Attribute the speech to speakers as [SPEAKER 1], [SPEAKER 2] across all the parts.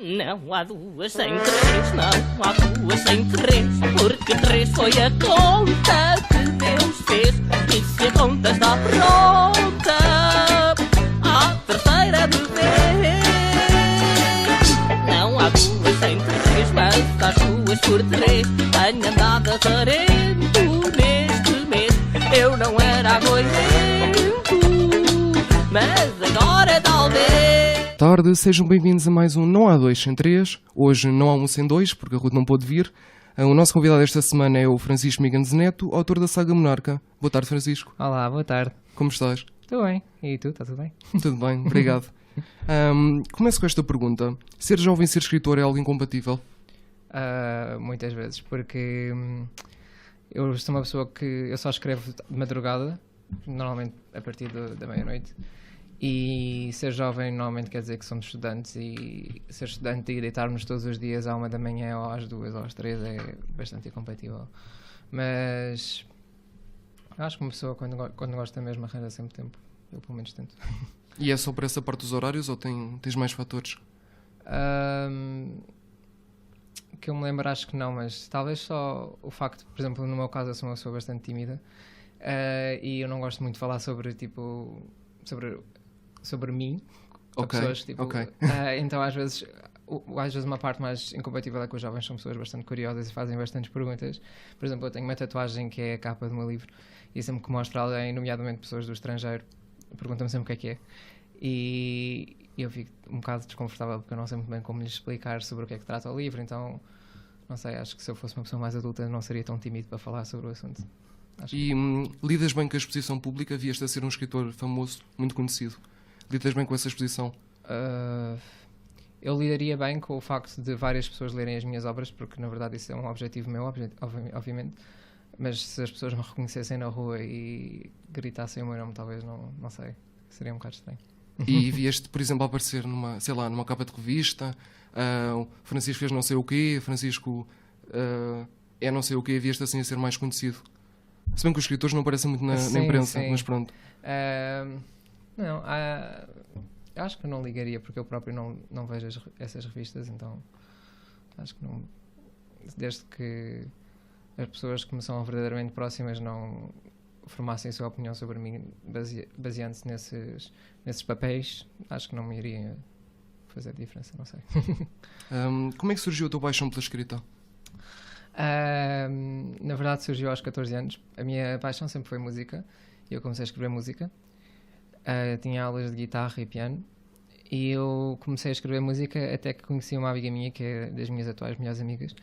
[SPEAKER 1] Não há duas sem três, não há duas sem três, porque três foi a conta que Deus fez. E se a conta está pronta, a terceira de vez. Não há duas sem três, mas às duas por três. Tenho andado azarento neste mês. Eu não era agoirento, mas agora talvez.
[SPEAKER 2] Tarde, sejam bem-vindos a mais um Não Há Dois Sem Três. Hoje não há um sem dois, porque a Ruth não pôde vir. O nosso convidado esta semana é o Francisco Miganes Neto, autor da saga Monarca. Boa tarde, Francisco.
[SPEAKER 3] Olá, boa tarde.
[SPEAKER 2] Como estás?
[SPEAKER 3] Estou bem. E tu, está tudo bem?
[SPEAKER 2] Tudo bem, obrigado. Começo com esta pergunta. Ser jovem e ser escritor é algo incompatível?
[SPEAKER 3] Muitas vezes, porque eu sou uma pessoa que eu só escrevo de madrugada, normalmente a partir da meia-noite. E ser jovem normalmente quer dizer que somos estudantes, e ser estudante e deitarmos todos os dias à 1 da manhã ou às 2 ou às 3 é bastante incompatível. Mas acho que uma pessoa quando gosta mesmo arranja sempre tempo. Eu pelo menos tento.
[SPEAKER 2] E é só por essa parte dos horários ou tens mais fatores?
[SPEAKER 3] Que eu me lembro, acho que não, mas talvez só o facto, por exemplo, no meu caso eu sou uma pessoa bastante tímida, e eu não gosto muito de falar sobre mim, a pessoas, tipo,
[SPEAKER 2] ok.
[SPEAKER 3] Então às vezes uma parte mais incompatível é que os jovens são pessoas bastante curiosas e fazem bastantes perguntas. Por exemplo, eu tenho uma tatuagem que é a capa do meu livro, e sempre que mostro a alguém, nomeadamente pessoas do estrangeiro, perguntam-me sempre o que é. E eu fico um bocado desconfortável porque eu não sei muito bem como lhes explicar sobre o que é que trata o livro, então não sei, acho que se eu fosse uma pessoa mais adulta não seria tão tímido para falar sobre o assunto.
[SPEAKER 2] E lidas bem com a exposição pública? Vieste a ser um escritor famoso, muito conhecido. Lidas bem com essa exposição?
[SPEAKER 3] Eu lidaria bem com o facto de várias pessoas lerem as minhas obras, porque na verdade isso é um objetivo meu, obviamente. Mas se as pessoas me reconhecessem na rua e gritassem o meu nome, talvez não sei, seria um bocado estranho.
[SPEAKER 2] E vieste, por exemplo, a aparecer numa capa de revista, o Francisco fez não sei o quê, Francisco é não sei o quê, vieste assim a ser mais conhecido. Se bem que os escritores não aparecem muito na imprensa,
[SPEAKER 3] sim.
[SPEAKER 2] mas pronto.
[SPEAKER 3] Não, acho que eu não ligaria, porque eu próprio não vejo essas revistas, então acho que não. Desde que as pessoas que me são verdadeiramente próximas não formassem a sua opinião sobre mim baseando-se nesses papéis, acho que não me iria fazer diferença, não sei.
[SPEAKER 2] Como é que surgiu a tua paixão pela escrita?
[SPEAKER 3] Na verdade surgiu aos 14 anos. A minha paixão sempre foi música. Eu comecei a escrever música. Tinha aulas de guitarra e piano. E eu comecei a escrever música até que conheci uma amiga minha, que é das minhas atuais melhores amigas.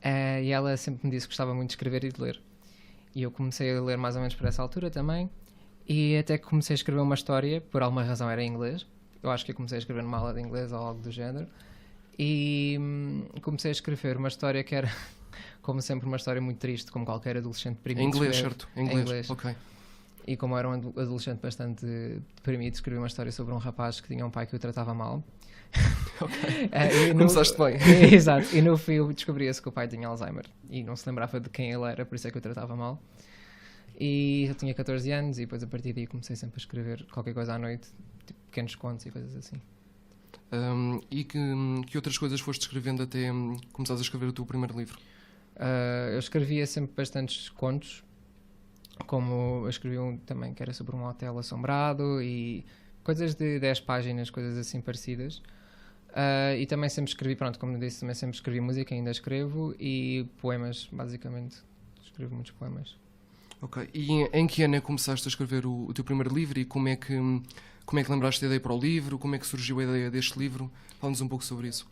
[SPEAKER 3] E ela sempre me disse que gostava muito de escrever e de ler. E eu comecei a ler mais ou menos por essa altura também. E até que comecei a escrever uma história, por alguma razão era em inglês. Eu acho que eu comecei a escrever numa aula de inglês ou algo do género. E comecei a escrever uma história que era, como sempre, uma história muito triste, como qualquer adolescente deprimido.
[SPEAKER 2] Em inglês,
[SPEAKER 3] escreve.
[SPEAKER 2] certo? Em inglês. Ok.
[SPEAKER 3] E como era um adolescente bastante deprimido, escrevi uma história sobre um rapaz que tinha um pai que o tratava mal.
[SPEAKER 2] Ok. Começaste bem.
[SPEAKER 3] Exato. E no fim descobria-se que o pai tinha Alzheimer e não se lembrava de quem ele era, por isso é que o tratava mal. E eu tinha 14 anos e depois a partir daí comecei sempre a escrever qualquer coisa à noite, tipo pequenos contos e coisas assim.
[SPEAKER 2] E que outras coisas foste escrevendo até começares a escrever o teu primeiro livro?
[SPEAKER 3] Eu escrevia sempre bastantes contos, como eu escrevi um também que era sobre um hotel assombrado e coisas de 10 páginas, coisas assim parecidas. E também sempre escrevi, como disse, também sempre escrevi música, ainda escrevo, e poemas, basicamente. Escrevo muitos poemas.
[SPEAKER 2] Ok. E em que ano é que começaste a escrever o teu primeiro livro e como é que lembraste a ideia para o livro? Como é que surgiu a ideia deste livro? Fala-nos um pouco sobre isso.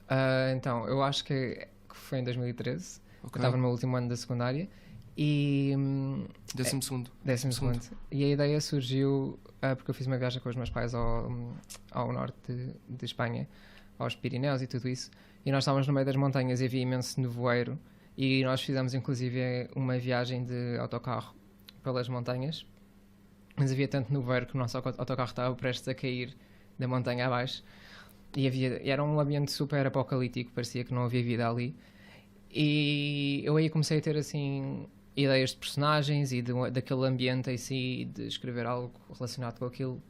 [SPEAKER 3] Então, eu acho que foi em 2013,
[SPEAKER 2] Okay.
[SPEAKER 3] eu estava no meu último ano da secundária. E
[SPEAKER 2] 12º.
[SPEAKER 3] E a ideia surgiu porque eu fiz uma viagem com os meus pais ao norte de Espanha, aos Pirineus e tudo isso, e nós estávamos no meio das montanhas e havia imenso nevoeiro, e nós fizemos inclusive uma viagem de autocarro pelas montanhas, mas havia tanto nevoeiro que o nosso autocarro estava prestes a cair da montanha abaixo, e era um ambiente super apocalíptico, parecia que não havia vida ali. E eu aí comecei a ter assim ideias de personagens e daquele ambiente em si, de escrever algo relacionado com aquilo.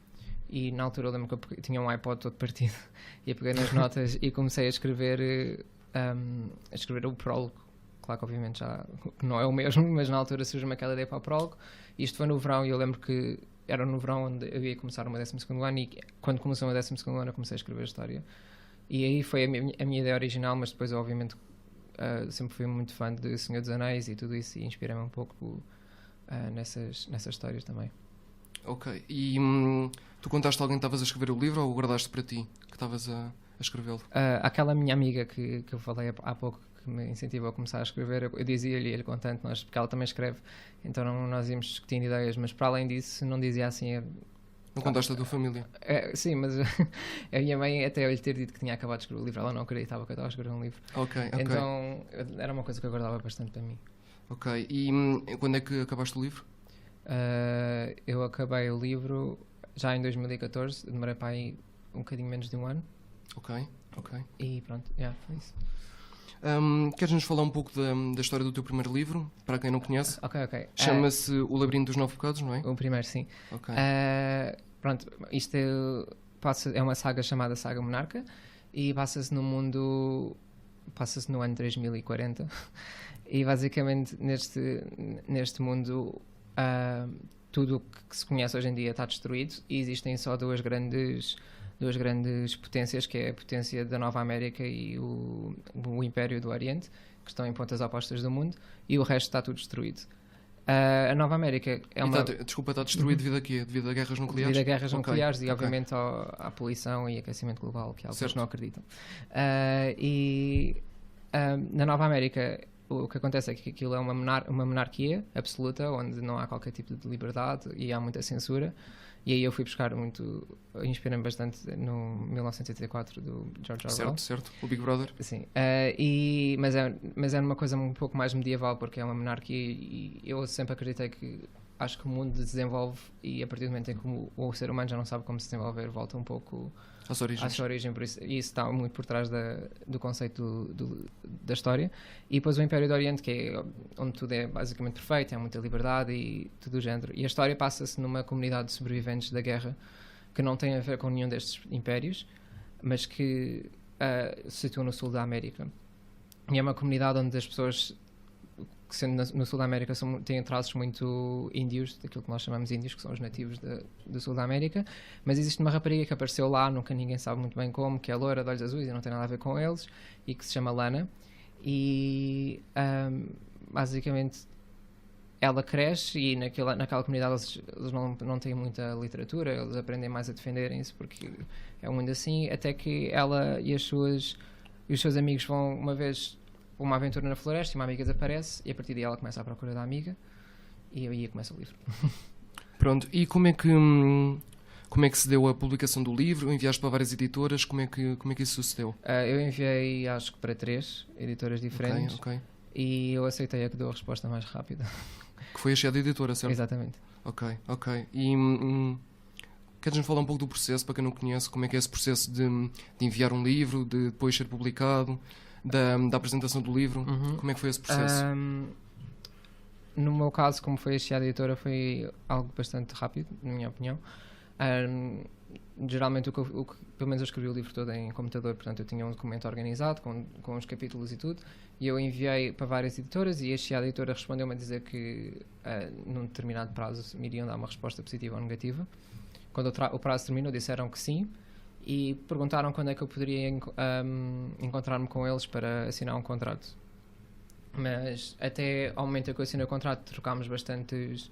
[SPEAKER 3] e na altura eu lembro que eu tinha um iPod todo partido e eu peguei nas notas e comecei a escrever o prólogo. Claro que obviamente já não é o mesmo, mas na altura surgiu-me aquela ideia para o prólogo. Isto foi no verão e eu lembro que era no verão onde eu ia começar o meu 12º ano, e quando começou o meu 12º ano eu comecei a escrever a história. E aí foi a minha ideia original, mas depois eu obviamente sempre fui muito fã de Senhor dos Anéis e tudo isso, e inspirei-me um pouco nessas histórias também.
[SPEAKER 2] Ok. E tu contaste a alguém que estavas a escrever o livro ou guardaste para ti que estavas a escrevê-lo?
[SPEAKER 3] Aquela minha amiga que eu falei há pouco, que me incentivou a começar a escrever, eu dizia-lhe, ele contente, porque ela também escreve, então nós íamos discutindo ideias, mas para além disso não dizia assim...
[SPEAKER 2] Não contaste a tua família?
[SPEAKER 3] Sim, mas a minha mãe, até eu lhe ter dito que tinha acabado de escrever o livro, ela não acreditava que eu estava a escrever um livro.
[SPEAKER 2] Ok.
[SPEAKER 3] Então era uma coisa que eu guardava bastante para mim.
[SPEAKER 2] Ok. E quando é que acabaste o livro?
[SPEAKER 3] Eu acabei o livro já em 2014, demorei para aí um bocadinho menos de um ano.
[SPEAKER 2] Ok.
[SPEAKER 3] E pronto, foi isso.
[SPEAKER 2] Queres-nos falar um pouco da história do teu primeiro livro, para quem não conhece?
[SPEAKER 3] Ok.
[SPEAKER 2] Chama-se O Labirinto dos 9 Pecados, não é?
[SPEAKER 3] O primeiro, sim.
[SPEAKER 2] Ok.
[SPEAKER 3] Pronto, isto é uma saga chamada Saga Monarca e passa-se no ano 3040 e basicamente neste mundo tudo o que se conhece hoje em dia está destruído e existem só duas grandes potências, que é a potência da Nova América e o Império do Oriente, que estão em pontas opostas do mundo, e o resto está tudo destruído. A Nova América é uma...
[SPEAKER 2] Está destruído devido a quê? Devido a guerras nucleares?
[SPEAKER 3] Devido a guerras nucleares e, obviamente, à poluição e aquecimento global, que alguns não acreditam. Na Nova América, o que acontece é que aquilo é uma monarquia absoluta, onde não há qualquer tipo de liberdade e há muita censura. E aí eu fui buscar muito, inspirei-me bastante no 1984 do George Orwell.
[SPEAKER 2] Certo. O Big Brother.
[SPEAKER 3] Sim. Mas é uma coisa um pouco mais medieval, porque é uma monarquia e eu sempre acreditei que acho que o mundo se desenvolve e a partir do momento em que o ser humano já não sabe como se desenvolver, volta um pouco
[SPEAKER 2] às origens.
[SPEAKER 3] Por isso, e isso está muito por trás do conceito da história. E depois o Império do Oriente, que é onde tudo é basicamente perfeito, há muita liberdade e tudo o género. E a história passa-se numa comunidade de sobreviventes da guerra que não tem a ver com nenhum destes impérios, mas que se situa no sul da América. E é uma comunidade onde as pessoas, sendo no sul da América, têm traços muito índios, daquilo que nós chamamos índios, que são os nativos do sul da América, mas existe uma rapariga que apareceu lá, nunca ninguém sabe muito bem como, que é loira, de olhos azuis e não tem nada a ver com eles, e que se chama Lana, e basicamente ela cresce e naquela comunidade eles não têm muita literatura, eles aprendem mais a defenderem-se porque é um mundo assim, até que ela e os seus amigos vão uma vez uma aventura na floresta e uma amiga desaparece e a partir daí ela começa à procura da amiga e aí começa o livro.
[SPEAKER 2] Pronto, e como é que se deu a publicação do livro? Enviaste para várias editoras? Como é que isso sucedeu?
[SPEAKER 3] Eu enviei acho que para 3 editoras diferentes.
[SPEAKER 2] Ok.
[SPEAKER 3] E eu aceitei a que deu a resposta mais rápida.
[SPEAKER 2] Que foi a Chiado Editora, certo?
[SPEAKER 3] Exatamente.
[SPEAKER 2] Ok. E queres-nos falar um pouco do processo, para quem não conhece, como é que é esse processo de enviar um livro, de depois ser publicado, da apresentação do livro? Como é que foi esse processo?
[SPEAKER 3] No meu caso, como foi a Chiado Editora, foi algo bastante rápido, na minha opinião. Geralmente, pelo menos eu escrevi o livro todo em computador, portanto eu tinha um documento organizado com os capítulos e tudo, e eu enviei para várias editoras e a Chiado Editora respondeu-me a dizer que num determinado prazo me iriam dar uma resposta positiva ou negativa. Quando o prazo terminou, disseram que sim e perguntaram quando é que eu poderia encontrar-me com eles para assinar um contrato. Mas até ao momento em que eu assinei o contrato trocámos bastantes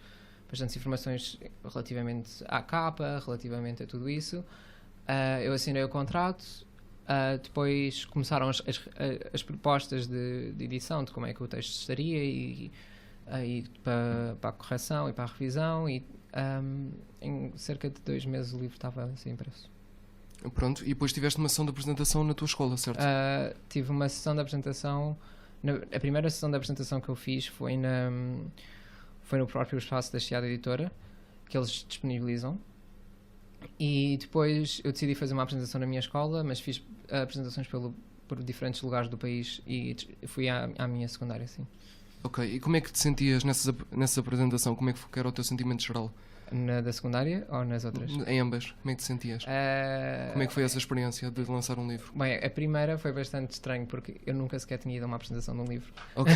[SPEAKER 3] informações relativamente à capa, relativamente a tudo isso. Eu assinei o contrato, depois começaram as propostas de edição, de como é que o texto estaria e para a correção e para a revisão e em cerca de 2 meses o livro estava a ser impresso.
[SPEAKER 2] Pronto, e depois tiveste uma sessão de apresentação na tua escola, certo?
[SPEAKER 3] Tive uma sessão de apresentação, a primeira sessão de apresentação que eu fiz foi no próprio espaço da Chiado Editora, que eles disponibilizam. E depois eu decidi fazer uma apresentação na minha escola, mas fiz apresentações por diferentes lugares do país e fui à minha secundária, sim.
[SPEAKER 2] Ok, e como é que te sentias nessa apresentação? Como é que era o teu sentimento geral?
[SPEAKER 3] Na da secundária ou nas outras?
[SPEAKER 2] Em ambas. Como é que te sentias? Como é que foi essa experiência de lançar um livro?
[SPEAKER 3] Bem, a primeira foi bastante estranho porque eu nunca sequer tinha ido a uma apresentação de um livro.
[SPEAKER 2] Ok.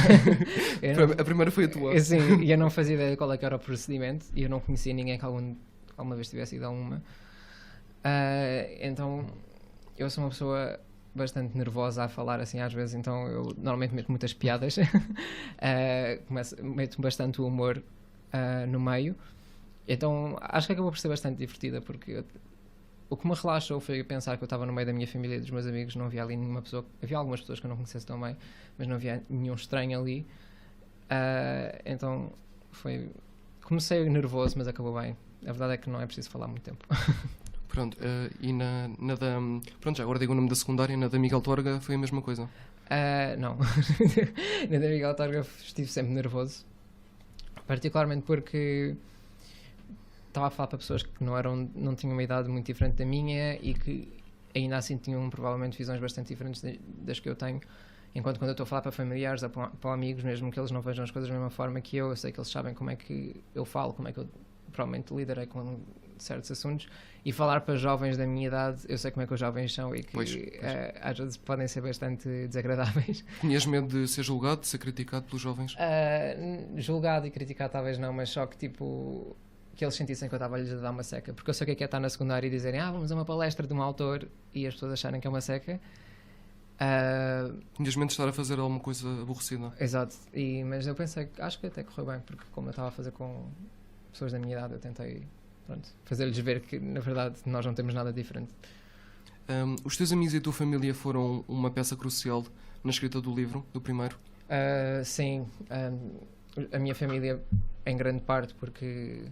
[SPEAKER 3] Eu não-
[SPEAKER 2] A primeira foi a tua.
[SPEAKER 3] Sim, e eu não fazia ideia de qual é que era o procedimento e eu não conhecia ninguém que alguma vez tivesse ido a uma. Então, eu sou uma pessoa bastante nervosa a falar assim às vezes, então eu normalmente meto muitas piadas, meto bastante o humor no meio. Então, acho que acabou por ser bastante divertida porque o que me relaxou foi pensar que eu estava no meio da minha família e dos meus amigos, não havia ali nenhuma pessoa, havia algumas pessoas que eu não conhecesse tão bem, mas não havia nenhum estranho ali. Então comecei nervoso, mas acabou bem. A verdade é que não é preciso falar muito tempo.
[SPEAKER 2] Pronto, e na da... Pronto, já agora digo o nome da secundária, na da Miguel Torga foi a mesma coisa.
[SPEAKER 3] Não. Na da Miguel Torga estive sempre nervoso, particularmente porque estava a falar para pessoas que não tinham uma idade muito diferente da minha e que ainda assim tinham provavelmente visões bastante diferentes das que eu tenho. Enquanto quando eu estou a falar para familiares ou para amigos, mesmo que eles não vejam as coisas da mesma forma que eu sei que eles sabem como é que eu falo, como é que eu provavelmente lidarei com certos assuntos, e falar para jovens da minha idade, eu sei como é que os jovens são e que
[SPEAKER 2] Pois.
[SPEAKER 3] às vezes podem ser bastante desagradáveis.
[SPEAKER 2] Tinhas medo de ser julgado, de ser criticado pelos jovens?
[SPEAKER 3] Julgado e criticado talvez não, mas só que tipo que eles sentissem que eu estava-lhes a dar uma seca, porque eu sei o que é estar na secundária e dizerem vamos a uma palestra de um autor e as pessoas acharem que é uma seca.
[SPEAKER 2] Tinhas medo de estar a fazer alguma coisa aborrecida?
[SPEAKER 3] Exato, mas eu pensei que acho que até correu bem, porque como eu estava a fazer com pessoas da minha idade, eu tentei fazer-lhes ver que na verdade nós não temos nada diferente.
[SPEAKER 2] Os teus amigos e a tua família foram uma peça crucial na escrita do livro, do primeiro?
[SPEAKER 3] Sim, a minha família em grande parte, porque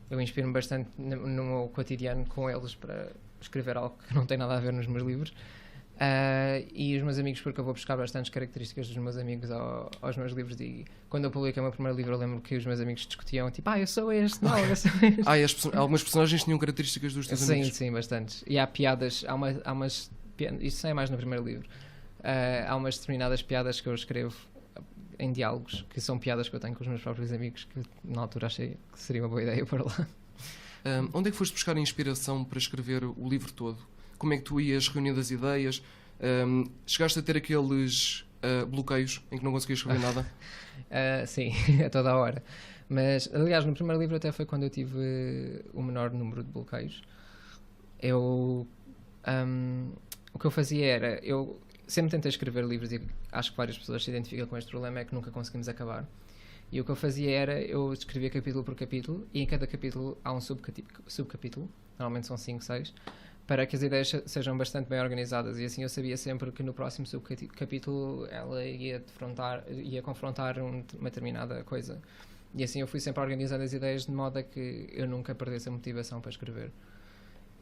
[SPEAKER 3] eu inspiro-me bastante no meu cotidiano com eles para escrever algo que não tem nada a ver nos meus livros. E os meus amigos, porque eu vou buscar bastantes características dos meus amigos aos meus livros, e quando eu publiquei o meu primeiro livro eu lembro que os meus amigos discutiam tipo, eu sou este, não, eu sou este.
[SPEAKER 2] E algumas personagens tinham características dos teus amigos?
[SPEAKER 3] Sim, bastantes. E há piadas, há umas isso é mais no primeiro livro, há umas determinadas piadas que eu escrevo em diálogos, que são piadas que eu tenho com os meus próprios amigos, que na altura achei que seria uma boa ideia pôr lá.
[SPEAKER 2] Onde é que foste buscar a inspiração para escrever o livro todo? Como é que tu ias reunindo as ideias? Chegaste a ter aqueles bloqueios em que não conseguias escrever nada?
[SPEAKER 3] Sim, a toda a hora. Mas, aliás, no primeiro livro até foi quando eu tive o menor número de bloqueios. O que eu fazia era... Eu sempre tentei escrever livros e acho que várias pessoas se identificam com este problema, é que nunca conseguimos acabar. E o que eu fazia era, eu escrevia capítulo por capítulo, e em cada capítulo há um subcapítulo, normalmente são 5, 6, para que as ideias sejam bastante bem organizadas, e assim eu sabia sempre que no próximo subcapítulo ela ia confrontar uma determinada coisa. E assim eu fui sempre organizando as ideias de modo a que eu nunca perdesse a motivação para escrever.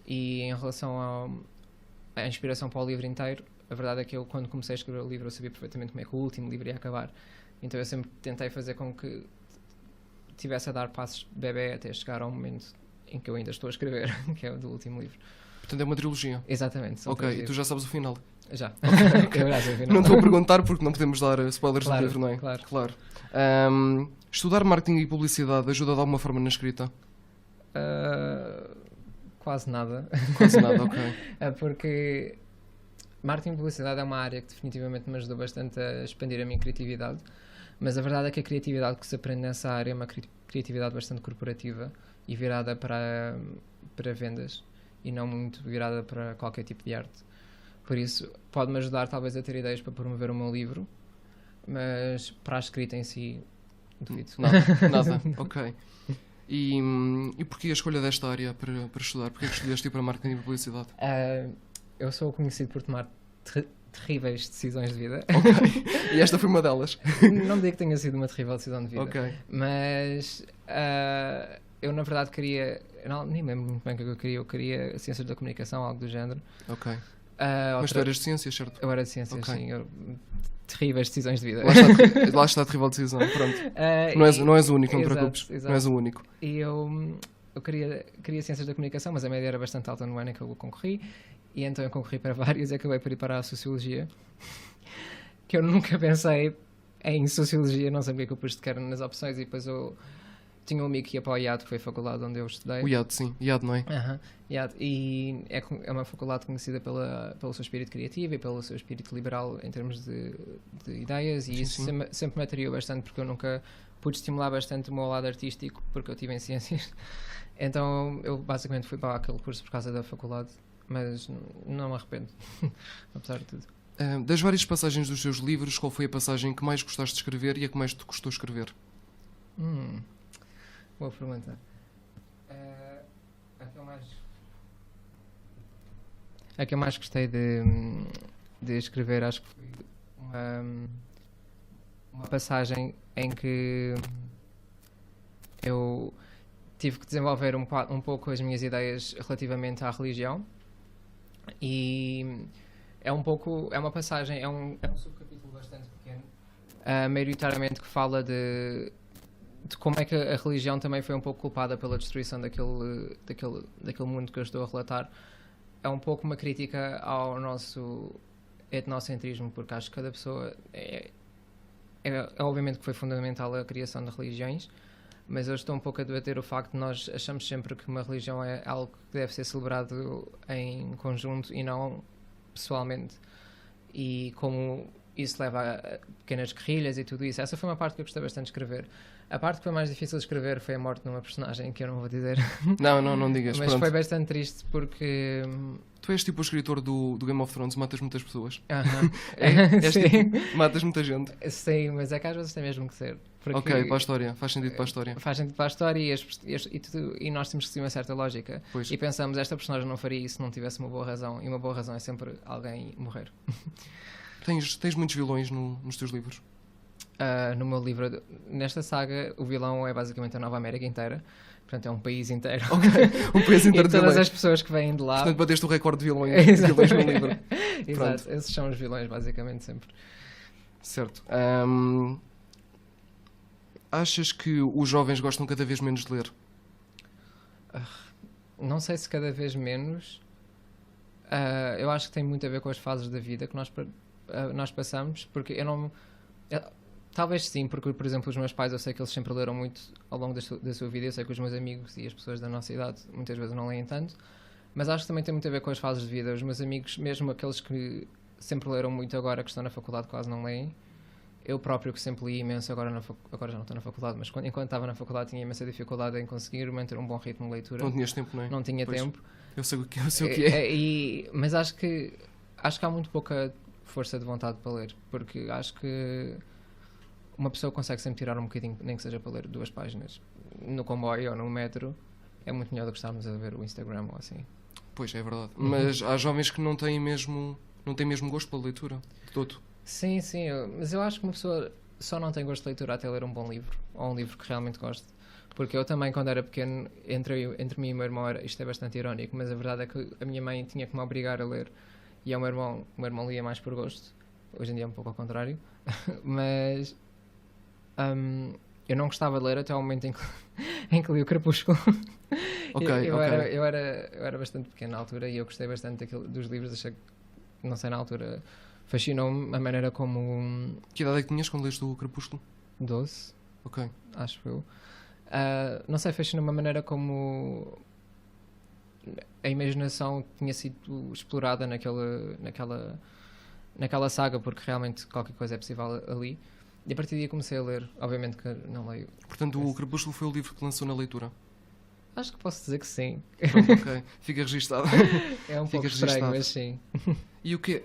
[SPEAKER 3] E em relação à inspiração para o livro inteiro, a verdade é que eu, quando comecei a escrever o livro, eu sabia perfeitamente como é que o último livro ia acabar. Então eu sempre tentei fazer com que tivesse a dar passos de bebê até chegar ao momento em que eu ainda estou a escrever, que é o do último livro.
[SPEAKER 2] Portanto, é uma trilogia.
[SPEAKER 3] Exatamente.
[SPEAKER 2] Ok, e tu já sabes o final?
[SPEAKER 3] Já.
[SPEAKER 2] Okay. Não estou a perguntar porque não podemos dar spoilers do livro, não é?
[SPEAKER 3] Claro.
[SPEAKER 2] Estudar marketing e publicidade ajuda de alguma forma na escrita?
[SPEAKER 3] Quase nada.
[SPEAKER 2] Quase nada, ok.
[SPEAKER 3] Porque marketing e publicidade é uma área que definitivamente me ajudou bastante a expandir a minha criatividade, mas a verdade é que a criatividade que se aprende nessa área é uma criatividade bastante corporativa e virada para vendas, e não muito virada para qualquer tipo de arte. Por isso, pode-me ajudar talvez a ter ideias para promover o meu livro, mas para a escrita em si, duvido.
[SPEAKER 2] Nada. Ok. E porquê a escolha desta área para estudar? Porquê que escolheste ir para marketing e publicidade?
[SPEAKER 3] Eu sou conhecido por tomar terríveis decisões de vida.
[SPEAKER 2] Ok. E esta foi uma delas?
[SPEAKER 3] Não digo que tenha sido uma terrível decisão de vida.
[SPEAKER 2] Ok.
[SPEAKER 3] Mas eu na verdade queria... nem lembro muito bem o que eu queria ciências da comunicação, algo do género.
[SPEAKER 2] Ok. Mas tu eras de ciências, certo?
[SPEAKER 3] Eu era de ciências, okay. Sim. Terríveis decisões de vida.
[SPEAKER 2] Lá está a terrível decisão, pronto. Não és o único, não te preocupes. Exato. Não és o único.
[SPEAKER 3] E eu queria ciências da comunicação, mas a média era bastante alta no ano em que eu concorri, e então eu concorri para vários e acabei por ir para a Sociologia, que eu nunca pensei em Sociologia, não sabia que eu pus de cara nas opções, e depois eu tinha um amigo que ia para o IAD, que foi a faculdade onde eu estudei.
[SPEAKER 2] O IAD, sim. IAD, não é?
[SPEAKER 3] Aham, IAD. E é uma faculdade conhecida pelo seu espírito criativo e pelo seu espírito liberal em termos de ideias, e
[SPEAKER 2] Sim,
[SPEAKER 3] isso
[SPEAKER 2] sim.
[SPEAKER 3] sempre me atraiu bastante, porque eu nunca pude estimular bastante o meu lado artístico, porque eu estive em ciências. Então eu basicamente fui para aquele curso por causa da faculdade, mas não me arrependo, apesar de tudo.
[SPEAKER 2] Das várias passagens dos teus livros, qual foi a passagem que mais gostaste de escrever e a que mais te custou escrever?
[SPEAKER 3] Boa pergunta. A que eu mais gostei de escrever, acho que foi uma passagem em que eu tive que desenvolver um pouco as minhas ideias relativamente à religião, e é uma passagem, é um subcapítulo bastante pequeno, maioritariamente, que fala de como é que a religião também foi um pouco culpada pela destruição daquele mundo que eu estou a relatar. É um pouco uma crítica ao nosso etnocentrismo, porque acho que cada pessoa é obviamente que foi fundamental a criação de religiões, mas eu estou um pouco a debater o facto de nós achamos sempre que uma religião é algo que deve ser celebrado em conjunto e não pessoalmente, e como isso leva a pequenas guerrilhas e tudo isso. Essa foi uma parte que eu gostei bastante de escrever. A parte que foi mais difícil de escrever foi a morte de uma personagem, que eu não vou dizer.
[SPEAKER 2] Não digas.
[SPEAKER 3] Mas
[SPEAKER 2] Pronto.
[SPEAKER 3] foi bastante triste, porque...
[SPEAKER 2] Tu és tipo o escritor do Game of Thrones, matas muitas pessoas. És
[SPEAKER 3] Sim.
[SPEAKER 2] tipo, matas muita gente.
[SPEAKER 3] Sim, mas é que às vezes tem mesmo que ser. Porque
[SPEAKER 2] Ok, para a história. Faz sentido para a história.
[SPEAKER 3] faz sentido para a história, e nós temos que seguir uma certa lógica.
[SPEAKER 2] Pois.
[SPEAKER 3] E pensamos, esta personagem não faria isso se não tivesse uma boa razão. E uma boa razão é sempre alguém morrer.
[SPEAKER 2] Tens muitos vilões nos teus livros.
[SPEAKER 3] No meu livro, nesta saga, o vilão é basicamente a Nova América inteira. Portanto, é um país inteiro.
[SPEAKER 2] Um país inteiro
[SPEAKER 3] E
[SPEAKER 2] de
[SPEAKER 3] todas
[SPEAKER 2] vilões.
[SPEAKER 3] as pessoas que vêm de lá.
[SPEAKER 2] Portanto, bateste o recorde de vilões
[SPEAKER 3] Exato.
[SPEAKER 2] no livro.
[SPEAKER 3] Exato, esses são os vilões, basicamente, sempre.
[SPEAKER 2] Certo. Achas que os jovens gostam cada vez menos de ler?
[SPEAKER 3] Não sei se cada vez menos. Eu acho que tem muito a ver com as fases da vida que nós passamos, porque eu não... Talvez sim, porque, por exemplo, os meus pais, eu sei que eles sempre leram muito ao longo da sua vida. Eu sei que os meus amigos e as pessoas da nossa idade muitas vezes não leem tanto, mas acho que também tem muito a ver com as fases de vida. Os meus amigos, mesmo aqueles que sempre leram muito, agora que estão na faculdade quase não leem. Eu próprio, que sempre li imenso, agora já não estou na faculdade, mas enquanto estava na faculdade tinha imensa dificuldade em conseguir manter um bom ritmo de leitura.
[SPEAKER 2] Não tinhas tempo, não é?
[SPEAKER 3] Não tinha
[SPEAKER 2] Pois.
[SPEAKER 3] tempo.
[SPEAKER 2] Eu sei o que é.
[SPEAKER 3] Mas acho que há muito pouca força de vontade para ler, porque acho que uma pessoa consegue sempre tirar um bocadinho, nem que seja para ler 2 páginas no comboio ou no metro. É muito melhor do que estarmos a ver o Instagram ou assim.
[SPEAKER 2] Pois, é verdade. Mas há jovens que não têm mesmo gosto pela leitura, de todo.
[SPEAKER 3] Sim, mas eu acho que uma pessoa só não tem gosto de leitura até ler um bom livro, ou um livro que realmente goste. Porque eu também, quando era pequeno, entre mim e o meu irmão, isto é bastante irónico, mas a verdade é que a minha mãe tinha que me obrigar a ler, e o meu irmão lia mais por gosto. Hoje em dia é um pouco ao contrário. Mas eu não gostava de ler até ao momento em que li o Crepúsculo. Eu era bastante pequeno na altura, e eu gostei bastante dos livros. Achei que, não sei, na altura fascinou-me a maneira como...
[SPEAKER 2] Que idade é que tinhas quando leste o Crepúsculo?
[SPEAKER 3] 12,
[SPEAKER 2] Ok.
[SPEAKER 3] acho eu. Não sei, fascinou-me a maneira como a imaginação tinha sido explorada naquela saga, porque realmente qualquer coisa é possível ali. E a partir daí comecei a ler. Obviamente que não leio.
[SPEAKER 2] Portanto, o Crepúsculo foi o livro que lançou na leitura.
[SPEAKER 3] Acho que posso dizer que sim.
[SPEAKER 2] Pronto, ok. Fica registado.
[SPEAKER 3] É um pouco
[SPEAKER 2] registado.
[SPEAKER 3] estranho, mas sim.
[SPEAKER 2] E o quê?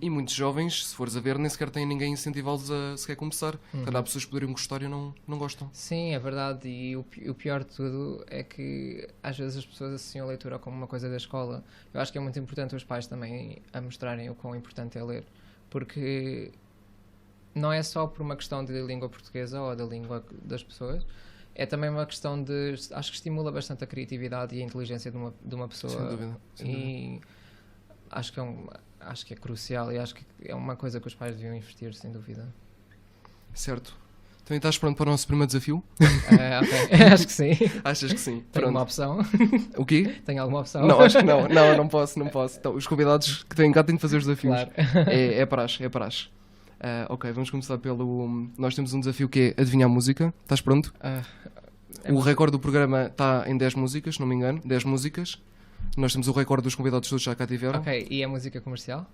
[SPEAKER 2] E muitos jovens, se fores a ver, nem sequer têm ninguém a incentivá-los a sequer começar. Portanto, há pessoas que poderiam gostar e não gostam.
[SPEAKER 3] Sim, é verdade. E o pior de tudo é que às vezes as pessoas associam a leitura como uma coisa da escola. Eu acho que é muito importante os pais também a mostrarem o quão importante é ler. Porque não é só por uma questão de língua portuguesa ou da língua das pessoas. É também uma questão de... Acho que estimula bastante a criatividade e a inteligência de uma pessoa.
[SPEAKER 2] Sem dúvida.
[SPEAKER 3] E acho que é crucial, e acho que é uma coisa que os pais deviam investir, sem dúvida.
[SPEAKER 2] Certo. Então, estás pronto para o nosso primeiro desafio?
[SPEAKER 3] Ok. Acho que sim.
[SPEAKER 2] Achas que sim?
[SPEAKER 3] Tenho
[SPEAKER 2] Pronto.
[SPEAKER 3] uma opção.
[SPEAKER 2] O quê?
[SPEAKER 3] Tenho alguma opção?
[SPEAKER 2] Não, acho que não. Não posso. Então, os convidados que têm cá têm de fazer os desafios.
[SPEAKER 3] Claro.
[SPEAKER 2] É praxe. Ok, vamos começar pelo... Nós temos um desafio que é adivinhar a música. Estás pronto? O recorde do programa está em 10 músicas, se não me engano. 10 músicas. Nós temos o recorde dos convidados todos que já cá tiveram.
[SPEAKER 3] Ok, e a música comercial?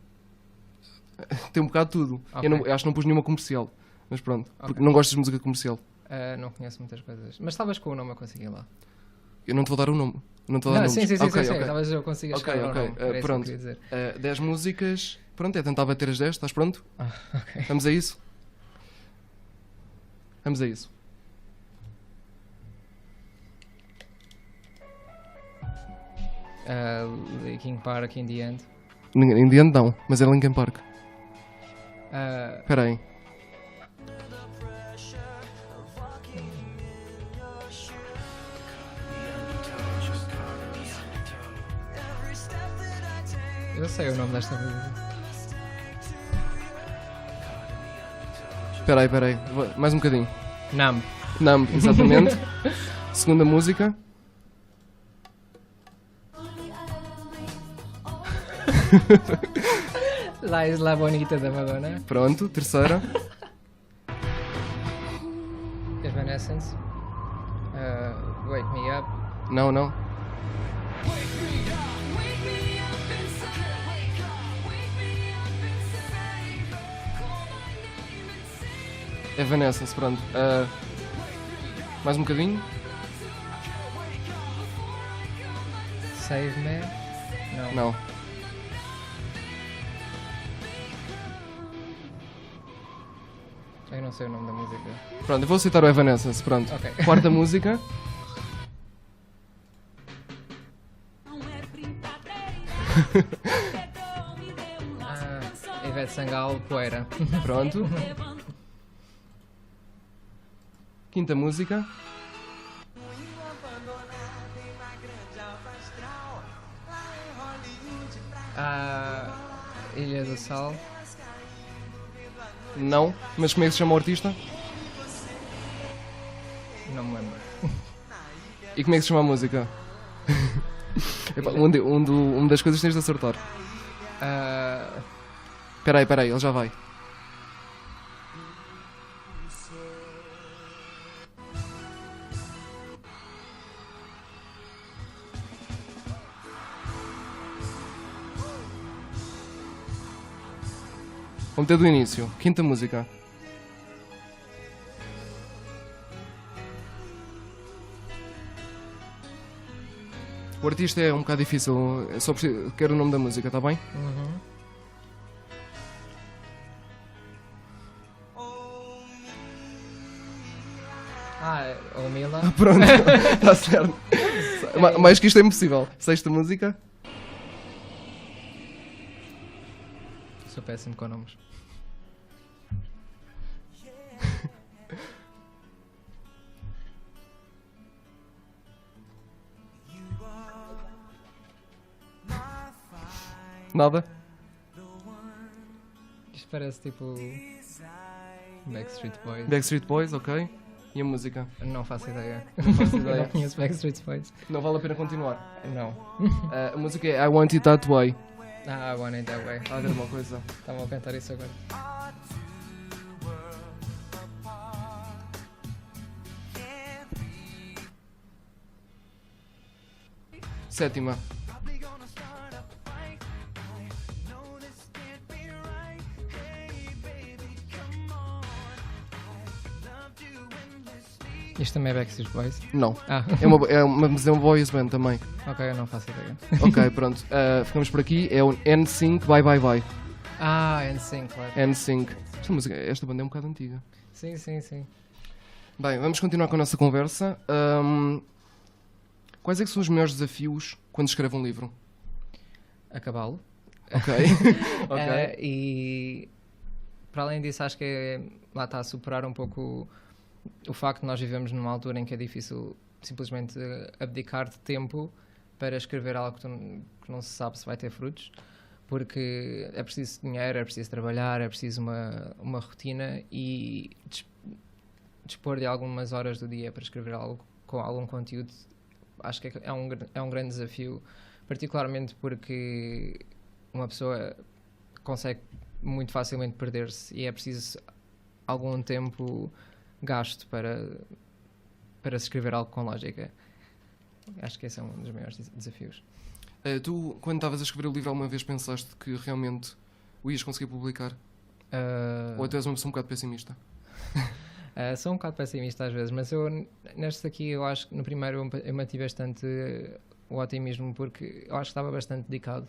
[SPEAKER 2] Tem um bocado de tudo.
[SPEAKER 3] Ok.
[SPEAKER 2] Eu acho que não pus nenhuma comercial. Mas pronto, porque
[SPEAKER 3] Ok.
[SPEAKER 2] não gostas de música comercial.
[SPEAKER 3] Não conheço muitas coisas. Mas estavas com o nome a conseguir lá.
[SPEAKER 2] Eu não te vou dar o nome. Não te vou dar
[SPEAKER 3] Não, sim,
[SPEAKER 2] nomes.
[SPEAKER 3] sim,
[SPEAKER 2] Ok,
[SPEAKER 3] sim.
[SPEAKER 2] ok.
[SPEAKER 3] Talvez eu consiga
[SPEAKER 2] Ok,
[SPEAKER 3] chegar ao
[SPEAKER 2] ok.
[SPEAKER 3] nome. Era isso que eu
[SPEAKER 2] Pronto.
[SPEAKER 3] queria dizer.
[SPEAKER 2] 10 músicas. Pronto, é tentar bater as 10. Estás pronto?
[SPEAKER 3] Ok.
[SPEAKER 2] Vamos a isso? Vamos a isso.
[SPEAKER 3] Linkin Park in the End.
[SPEAKER 2] In the end não, mas é Linkin Park. Espera aí.
[SPEAKER 3] Eu sei o nome desta música.
[SPEAKER 2] Espera aí. Mais um bocadinho.
[SPEAKER 3] Numb.
[SPEAKER 2] Numb, exatamente. Segunda música.
[SPEAKER 3] La Isla Bonita da Madonna.
[SPEAKER 2] Pronto, terceira.
[SPEAKER 3] Evanescence. Wake Me Up.
[SPEAKER 2] Não. Evanescence, pronto. Mais um bocadinho.
[SPEAKER 3] Save Me.
[SPEAKER 2] Não.
[SPEAKER 3] Eu não sei o nome da música.
[SPEAKER 2] Pronto, eu vou citar o Evanescence, pronto.
[SPEAKER 3] Ok.
[SPEAKER 2] Quarta música.
[SPEAKER 3] Ivete Sangalo, Poeira.
[SPEAKER 2] Pronto. Quinta música.
[SPEAKER 3] Ilha do Sal.
[SPEAKER 2] Não. Mas como é que se chama o artista?
[SPEAKER 3] Não me lembro.
[SPEAKER 2] E como é que se chama a música? Epá, uma das coisas que tens de acertar. Espera aí, ele já vai. Vou meter do início. Quinta música. O artista é um bocado difícil. Eu só quero o nome da música, está bem?
[SPEAKER 3] O Mila.
[SPEAKER 2] Pronto, está certo. Mais que isto é impossível. Sexta música.
[SPEAKER 3] Sou péssimo com nomes.
[SPEAKER 2] Nada.
[SPEAKER 3] Isto parece tipo Backstreet Boys.
[SPEAKER 2] Backstreet Boys, ok. E a música?
[SPEAKER 3] Não faço ideia.
[SPEAKER 2] Não faço
[SPEAKER 3] Não
[SPEAKER 2] ideia.
[SPEAKER 3] conheço Backstreet Boys.
[SPEAKER 2] Não vale a pena continuar.
[SPEAKER 3] Não.
[SPEAKER 2] A música é I Want It That Way.
[SPEAKER 3] I Want It That Way.
[SPEAKER 2] Está a ver uma coisa.
[SPEAKER 3] Estavam a cantar isso agora.
[SPEAKER 2] Sétima.
[SPEAKER 3] Isto também é Backstreet Boys?
[SPEAKER 2] Não.
[SPEAKER 3] Ah,
[SPEAKER 2] Mas é uma boys band também.
[SPEAKER 3] ok, eu não faço ideia.
[SPEAKER 2] Ok, pronto. Ficamos por aqui. É o NSYNC Bye Bye Bye.
[SPEAKER 3] NSYNC, claro.
[SPEAKER 2] NSYNC. Esta banda é um bocado antiga.
[SPEAKER 3] Sim, sim, sim.
[SPEAKER 2] Bem, vamos continuar com a nossa conversa. Quais é que são os maiores desafios quando escreve um livro?
[SPEAKER 3] Acabá-lo.
[SPEAKER 2] Ok. Ok.
[SPEAKER 3] E para além disso, acho que lá está a superar um pouco o facto de nós vivemos numa altura em que é difícil simplesmente abdicar de tempo para escrever algo que não se sabe se vai ter frutos, porque é preciso dinheiro, é preciso trabalhar, é preciso uma rotina e dispor de algumas horas do dia para escrever algo com algum conteúdo. Acho que é um grande desafio, particularmente porque uma pessoa consegue muito facilmente perder-se e é preciso algum tempo gasto para para se escrever algo com lógica. Acho que esse é um dos maiores desafios.
[SPEAKER 2] Tu, quando estavas a escrever o livro, alguma vez pensaste que realmente o ias conseguir publicar? Ou até és uma pessoa um bocado pessimista?
[SPEAKER 3] Sou um bocado pessimista às vezes, mas eu neste aqui eu acho que no primeiro eu mantive bastante o otimismo, porque eu acho que estava bastante dedicado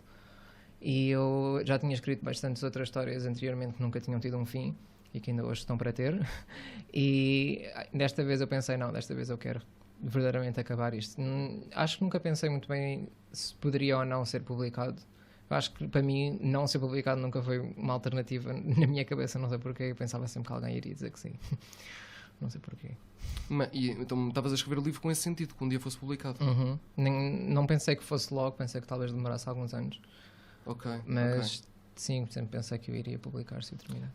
[SPEAKER 3] e eu já tinha escrito bastantes outras histórias anteriormente que nunca tinham tido um fim e que ainda hoje estão para ter, e desta vez eu pensei, não, desta vez eu quero verdadeiramente acabar isto. Acho que nunca pensei muito bem se poderia ou não ser publicado. Eu acho que para mim não ser publicado nunca foi uma alternativa na minha cabeça, não sei porquê. Eu pensava sempre que alguém iria dizer que sim. Não sei porquê.
[SPEAKER 2] Então estavas a escrever o livro com esse sentido, que um dia fosse publicado?
[SPEAKER 3] Não pensei que fosse logo, pensei que talvez demorasse alguns anos. Mas sim, sempre pensei que eu iria publicar se eu terminar.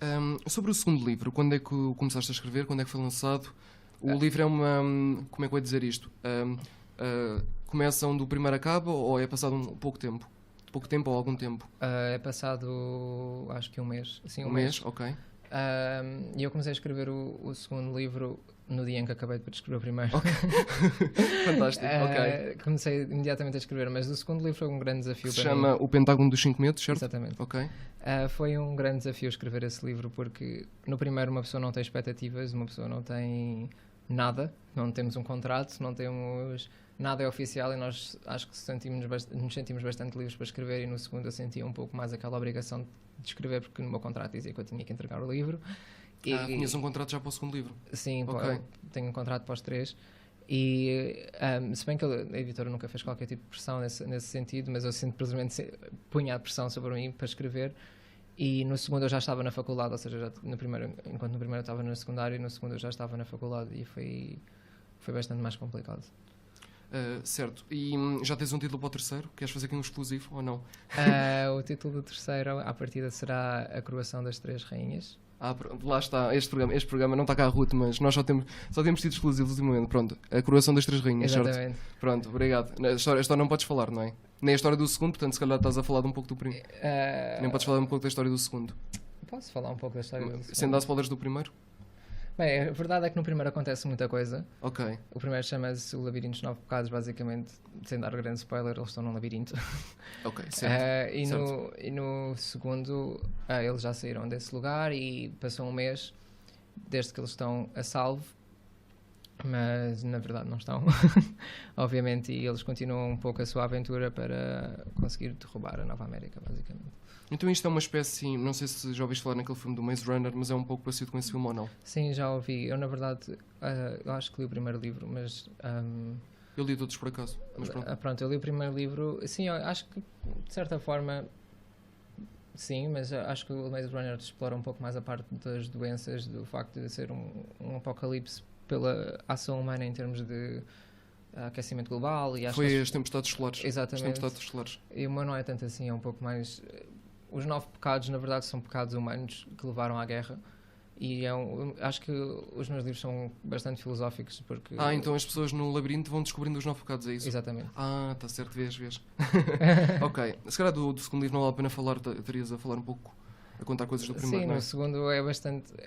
[SPEAKER 2] Sobre o segundo livro, quando é que começaste a escrever? Quando é que foi lançado? O livro é uma... Como é que eu ia dizer isto? Começa onde o primeiro acaba ou é passado um pouco tempo? Pouco tempo ou algum tempo?
[SPEAKER 3] É passado, acho que um mês. Sim,
[SPEAKER 2] um mês, ok.
[SPEAKER 3] E eu comecei a escrever o segundo livro no dia em que acabei de escrever o primeiro.
[SPEAKER 2] Fantástico, ok.
[SPEAKER 3] Comecei imediatamente a escrever, mas o segundo livro foi um grande desafio para mim.
[SPEAKER 2] Se chama O Pentágono dos 5 Medos, certo?
[SPEAKER 3] Exatamente.
[SPEAKER 2] Ok.
[SPEAKER 3] Foi um grande desafio escrever esse livro, porque no primeiro uma pessoa não tem expectativas, uma pessoa não tem nada, não temos um contrato, não temos... Nada é oficial e nós acho que nos sentimos bastante livres para escrever, e no segundo eu sentia um pouco mais aquela obrigação de escrever, porque no meu contrato dizia que eu tinha que entregar o livro.
[SPEAKER 2] Tinhas um contrato já para o segundo livro?
[SPEAKER 3] Sim, tenho um contrato para os 3. E se bem que a editora nunca fez qualquer tipo de pressão nesse sentido, mas eu simplesmente punha a pressão sobre mim para escrever. E no segundo eu já estava na faculdade, ou seja, enquanto no primeiro eu estava no secundário, no segundo eu já estava na faculdade, e foi bastante mais complicado.
[SPEAKER 2] Certo. E já tens um título para o terceiro? Queres fazer aqui um exclusivo ou não?
[SPEAKER 3] O título do terceiro, à partida, será A Coroação das Três Rainhas.
[SPEAKER 2] Lá está, este programa não está cá a Ruth, mas nós só temos tido exclusivos ultimamente. Pronto, A Coroação das Três Rainhas,
[SPEAKER 3] exatamente.
[SPEAKER 2] Certo? Pronto, obrigado. A história não podes falar, não é? Nem a história do segundo, portanto se calhar estás a falar de um pouco do primeiro. Nem podes falar um pouco da história do segundo.
[SPEAKER 3] Posso falar um pouco da história do segundo?
[SPEAKER 2] Sem dar spoilers do primeiro?
[SPEAKER 3] Bem, a verdade é que no primeiro acontece muita coisa.
[SPEAKER 2] Ok.
[SPEAKER 3] O primeiro chama-se O Labirinto dos 9 Pecados, basicamente, sem dar grande spoiler, eles estão num labirinto.
[SPEAKER 2] Ok, certo.
[SPEAKER 3] E no segundo, eles já saíram desse lugar e passou um mês desde que eles estão a salvo, mas na verdade não estão, obviamente, e eles continuam um pouco a sua aventura para conseguir derrubar a Nova América, basicamente.
[SPEAKER 2] Então isto é uma espécie, não sei se já ouviste falar naquele filme do Maze Runner, mas é um pouco parecido com esse filme ou não?
[SPEAKER 3] Sim, já ouvi. Eu, na verdade, eu acho que li o primeiro livro, mas...
[SPEAKER 2] eu li todos por acaso, mas pronto.
[SPEAKER 3] Eu li o primeiro livro. Sim, eu acho que, de certa forma, sim, mas acho que o Maze Runner explora um pouco mais a parte das doenças, do facto de ser um apocalipse pela ação humana em termos de aquecimento global. E acho
[SPEAKER 2] foi as tempestades solares.
[SPEAKER 3] Exatamente.
[SPEAKER 2] As tempestades solares.
[SPEAKER 3] E o meu não é tanto assim, é um pouco mais... Os 9 pecados, na verdade, são pecados humanos que levaram à guerra. E acho que os meus livros são bastante filosóficos, porque...
[SPEAKER 2] Então as pessoas no labirinto vão descobrindo os 9 pecados, é isso?
[SPEAKER 3] Exatamente.
[SPEAKER 2] Está certo, vês. Ok. Se calhar do segundo livro não vale a pena falar, estarias a falar um pouco, a contar coisas do primeiro,
[SPEAKER 3] sim,
[SPEAKER 2] não é?
[SPEAKER 3] no segundo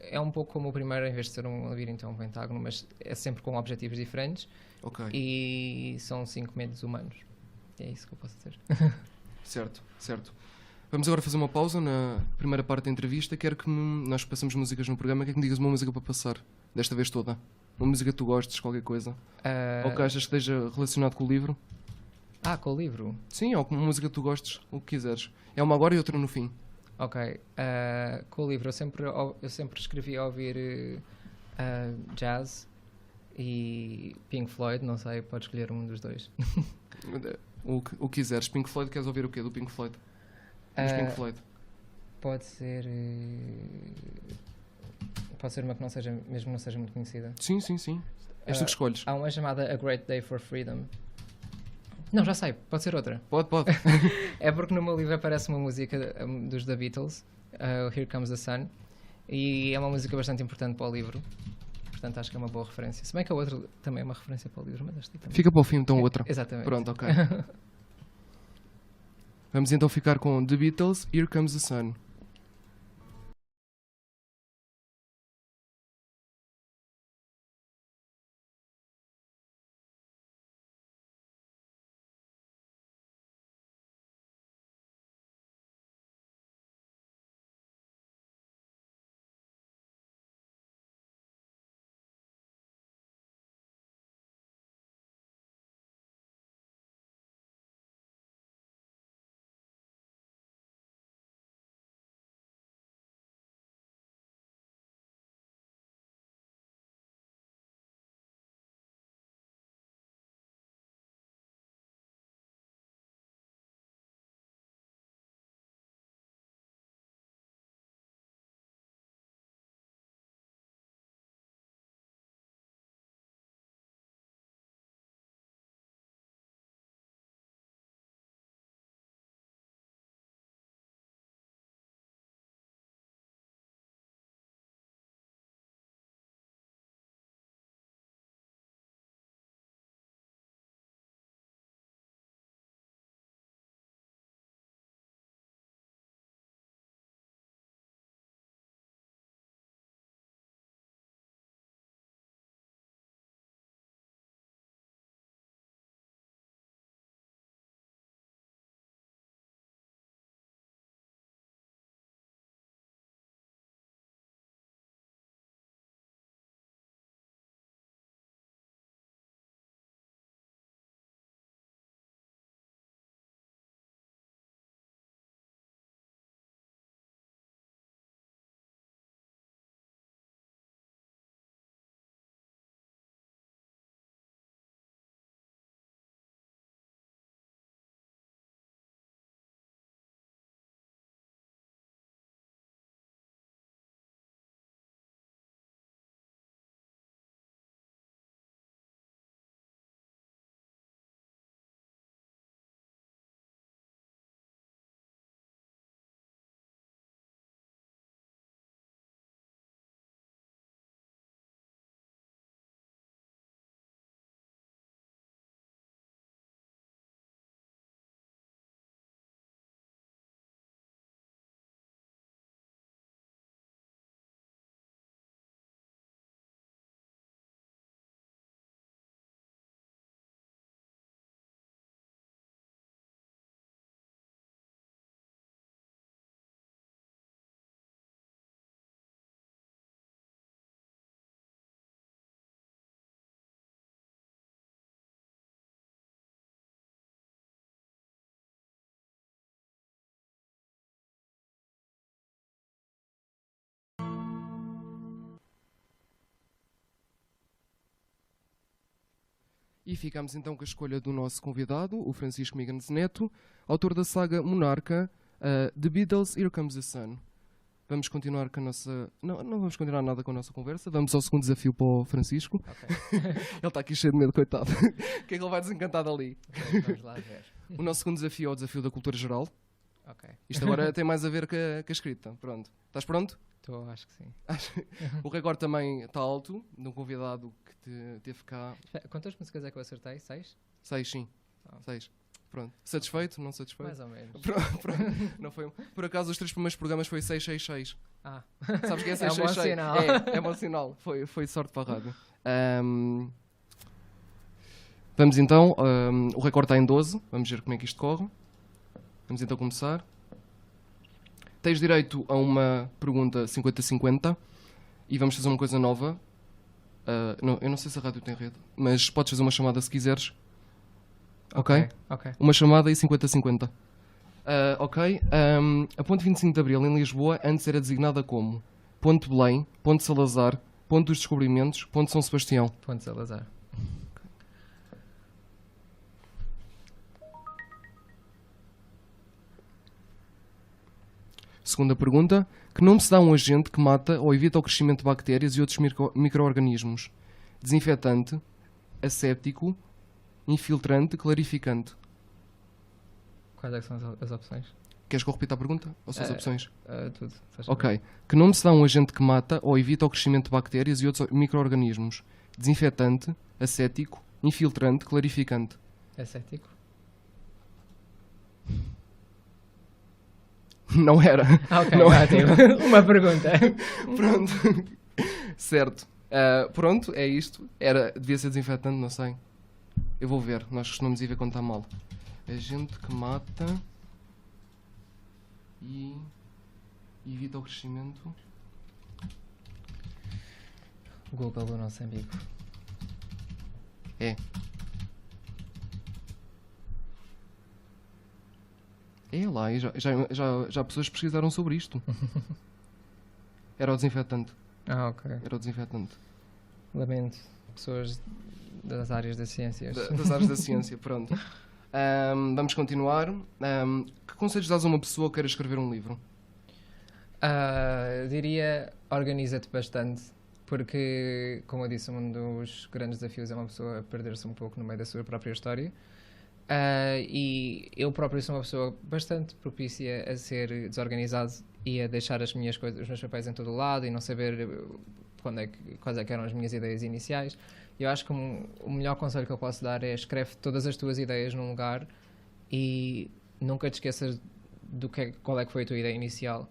[SPEAKER 3] é um pouco como o primeiro, em vez de ser um labirinto é um pentágono, mas é sempre com objetivos diferentes.
[SPEAKER 2] Ok.
[SPEAKER 3] E são 5 medos humanos. É isso que eu posso dizer.
[SPEAKER 2] Certo. Vamos agora fazer uma pausa na primeira parte da entrevista. Quero que nós passemos músicas no programa. Quer que me digas uma música para passar, desta vez toda? Uma música que tu gostes, qualquer coisa? Ou que achas que esteja relacionado com o livro?
[SPEAKER 3] Com o livro?
[SPEAKER 2] Sim, ou uma música que tu gostes, o que quiseres. É uma agora e outra no fim.
[SPEAKER 3] Ok. Com o livro, eu sempre escrevi a ouvir jazz e Pink Floyd, não sei, podes escolher um dos dois.
[SPEAKER 2] O que quiseres. Pink Floyd, queres ouvir o quê do Pink Floyd? Pink Floyd.
[SPEAKER 3] Pode ser uma que não seja muito conhecida.
[SPEAKER 2] Sim. És tu que escolhes.
[SPEAKER 3] Há uma chamada A Great Day for Freedom. Não, já sei, pode ser outra.
[SPEAKER 2] Pode.
[SPEAKER 3] É porque no meu livro aparece uma música dos The Beatles, Here Comes the Sun, e é uma música bastante importante para o livro. Portanto, acho que é uma boa referência. Se bem que a outra também é uma referência para o livro, mas esta também.
[SPEAKER 2] Fica para o fim, então, outra.
[SPEAKER 3] Exatamente.
[SPEAKER 2] Pronto, ok. Vamos então ficar com The Beatles, Here Comes the Sun. E ficamos então com a escolha do nosso convidado, o Francisco Migans Neto, autor da saga Monarca, The Beatles, Here Comes the Sun. Vamos continuar com a nossa... Não vamos continuar nada com a nossa conversa. Vamos ao segundo desafio para o Francisco.
[SPEAKER 3] Ok.
[SPEAKER 2] Ele está aqui cheio de medo, coitado. O que é que ele vai desencantado ali?
[SPEAKER 3] Ok, vamos lá ver.
[SPEAKER 2] O nosso segundo desafio é o desafio da cultura geral.
[SPEAKER 3] Ok.
[SPEAKER 2] Isto agora tem mais a ver com a escrita. Pronto. Estás pronto?
[SPEAKER 3] Estou, acho que sim.
[SPEAKER 2] O recorde também está alto, de um convidado que teve cá.
[SPEAKER 3] Espera, quantas músicas é que eu acertei? 6?
[SPEAKER 2] 6, sim.
[SPEAKER 3] Ah.
[SPEAKER 2] 6. Pronto. Satisfeito? Não satisfeito?
[SPEAKER 3] Mais ou menos.
[SPEAKER 2] Pronto. Não foi. Por acaso, os 3 primeiros programas foi 666.
[SPEAKER 3] Ah,
[SPEAKER 2] Sabes que é
[SPEAKER 3] é um
[SPEAKER 2] 666?
[SPEAKER 3] bom sinal.
[SPEAKER 2] É bom sinal. Foi sorte para a rádio. Vamos então. O recorde está em 12. Vamos ver como é que isto corre. Vamos então começar. Tens direito a uma pergunta 50-50 e vamos fazer uma coisa nova. Eu não sei se a rádio tem rede, mas podes fazer uma chamada se quiseres. Ok?
[SPEAKER 3] Ok.
[SPEAKER 2] Uma chamada e 50-50. Ok. A Ponte 25 de Abril, em Lisboa, antes era designada como Ponte Belém, Ponte Salazar, Ponte dos Descobrimentos, Ponte São Sebastião.
[SPEAKER 3] Ponte Salazar.
[SPEAKER 2] Segunda pergunta. Que nome se dá a um agente que mata ou evita o crescimento de bactérias e outros micro-organismos? Desinfetante, asséptico, infiltrante, clarificante.
[SPEAKER 3] Quais é que são as opções?
[SPEAKER 2] Queres que eu repita a pergunta? Ou são as opções?
[SPEAKER 3] Tudo. Faz
[SPEAKER 2] Ok. Que nome se dá a um agente que mata ou evita o crescimento de bactérias e outros micro-organismos? Desinfetante, asséptico, infiltrante, clarificante.
[SPEAKER 3] É cético?
[SPEAKER 2] Não era.
[SPEAKER 3] Ok,
[SPEAKER 2] Não
[SPEAKER 3] ótimo. Uma pergunta.
[SPEAKER 2] Pronto. Certo. Pronto, é isto. Devia ser desinfetante, não sei. Eu vou ver. Nós costumamos ir ver quando está mal. Agente que mata e evita o crescimento.
[SPEAKER 3] Google do nosso amigo.
[SPEAKER 2] É. É lá, e já pessoas pesquisaram sobre isto. Era o desinfetante.
[SPEAKER 3] Ah, ok.
[SPEAKER 2] Era o desinfetante.
[SPEAKER 3] Lamento. Pessoas das áreas das ciências.
[SPEAKER 2] Das áreas da ciência, pronto. Vamos continuar. Que conselhos dás a uma pessoa que queira escrever um livro?
[SPEAKER 3] Diria, organiza-te bastante, porque, como eu disse, um dos grandes desafios é uma pessoa perder-se um pouco no meio da sua própria história. E eu próprio sou uma pessoa bastante propícia a ser desorganizado e a deixar as minhas coisas, os meus papéis em todo o lado e não saber quais é que eram as minhas ideias iniciais. Eu acho que o melhor conselho que eu posso dar é: escreve todas as tuas ideias num lugar e nunca te esqueças qual é que foi a tua ideia inicial.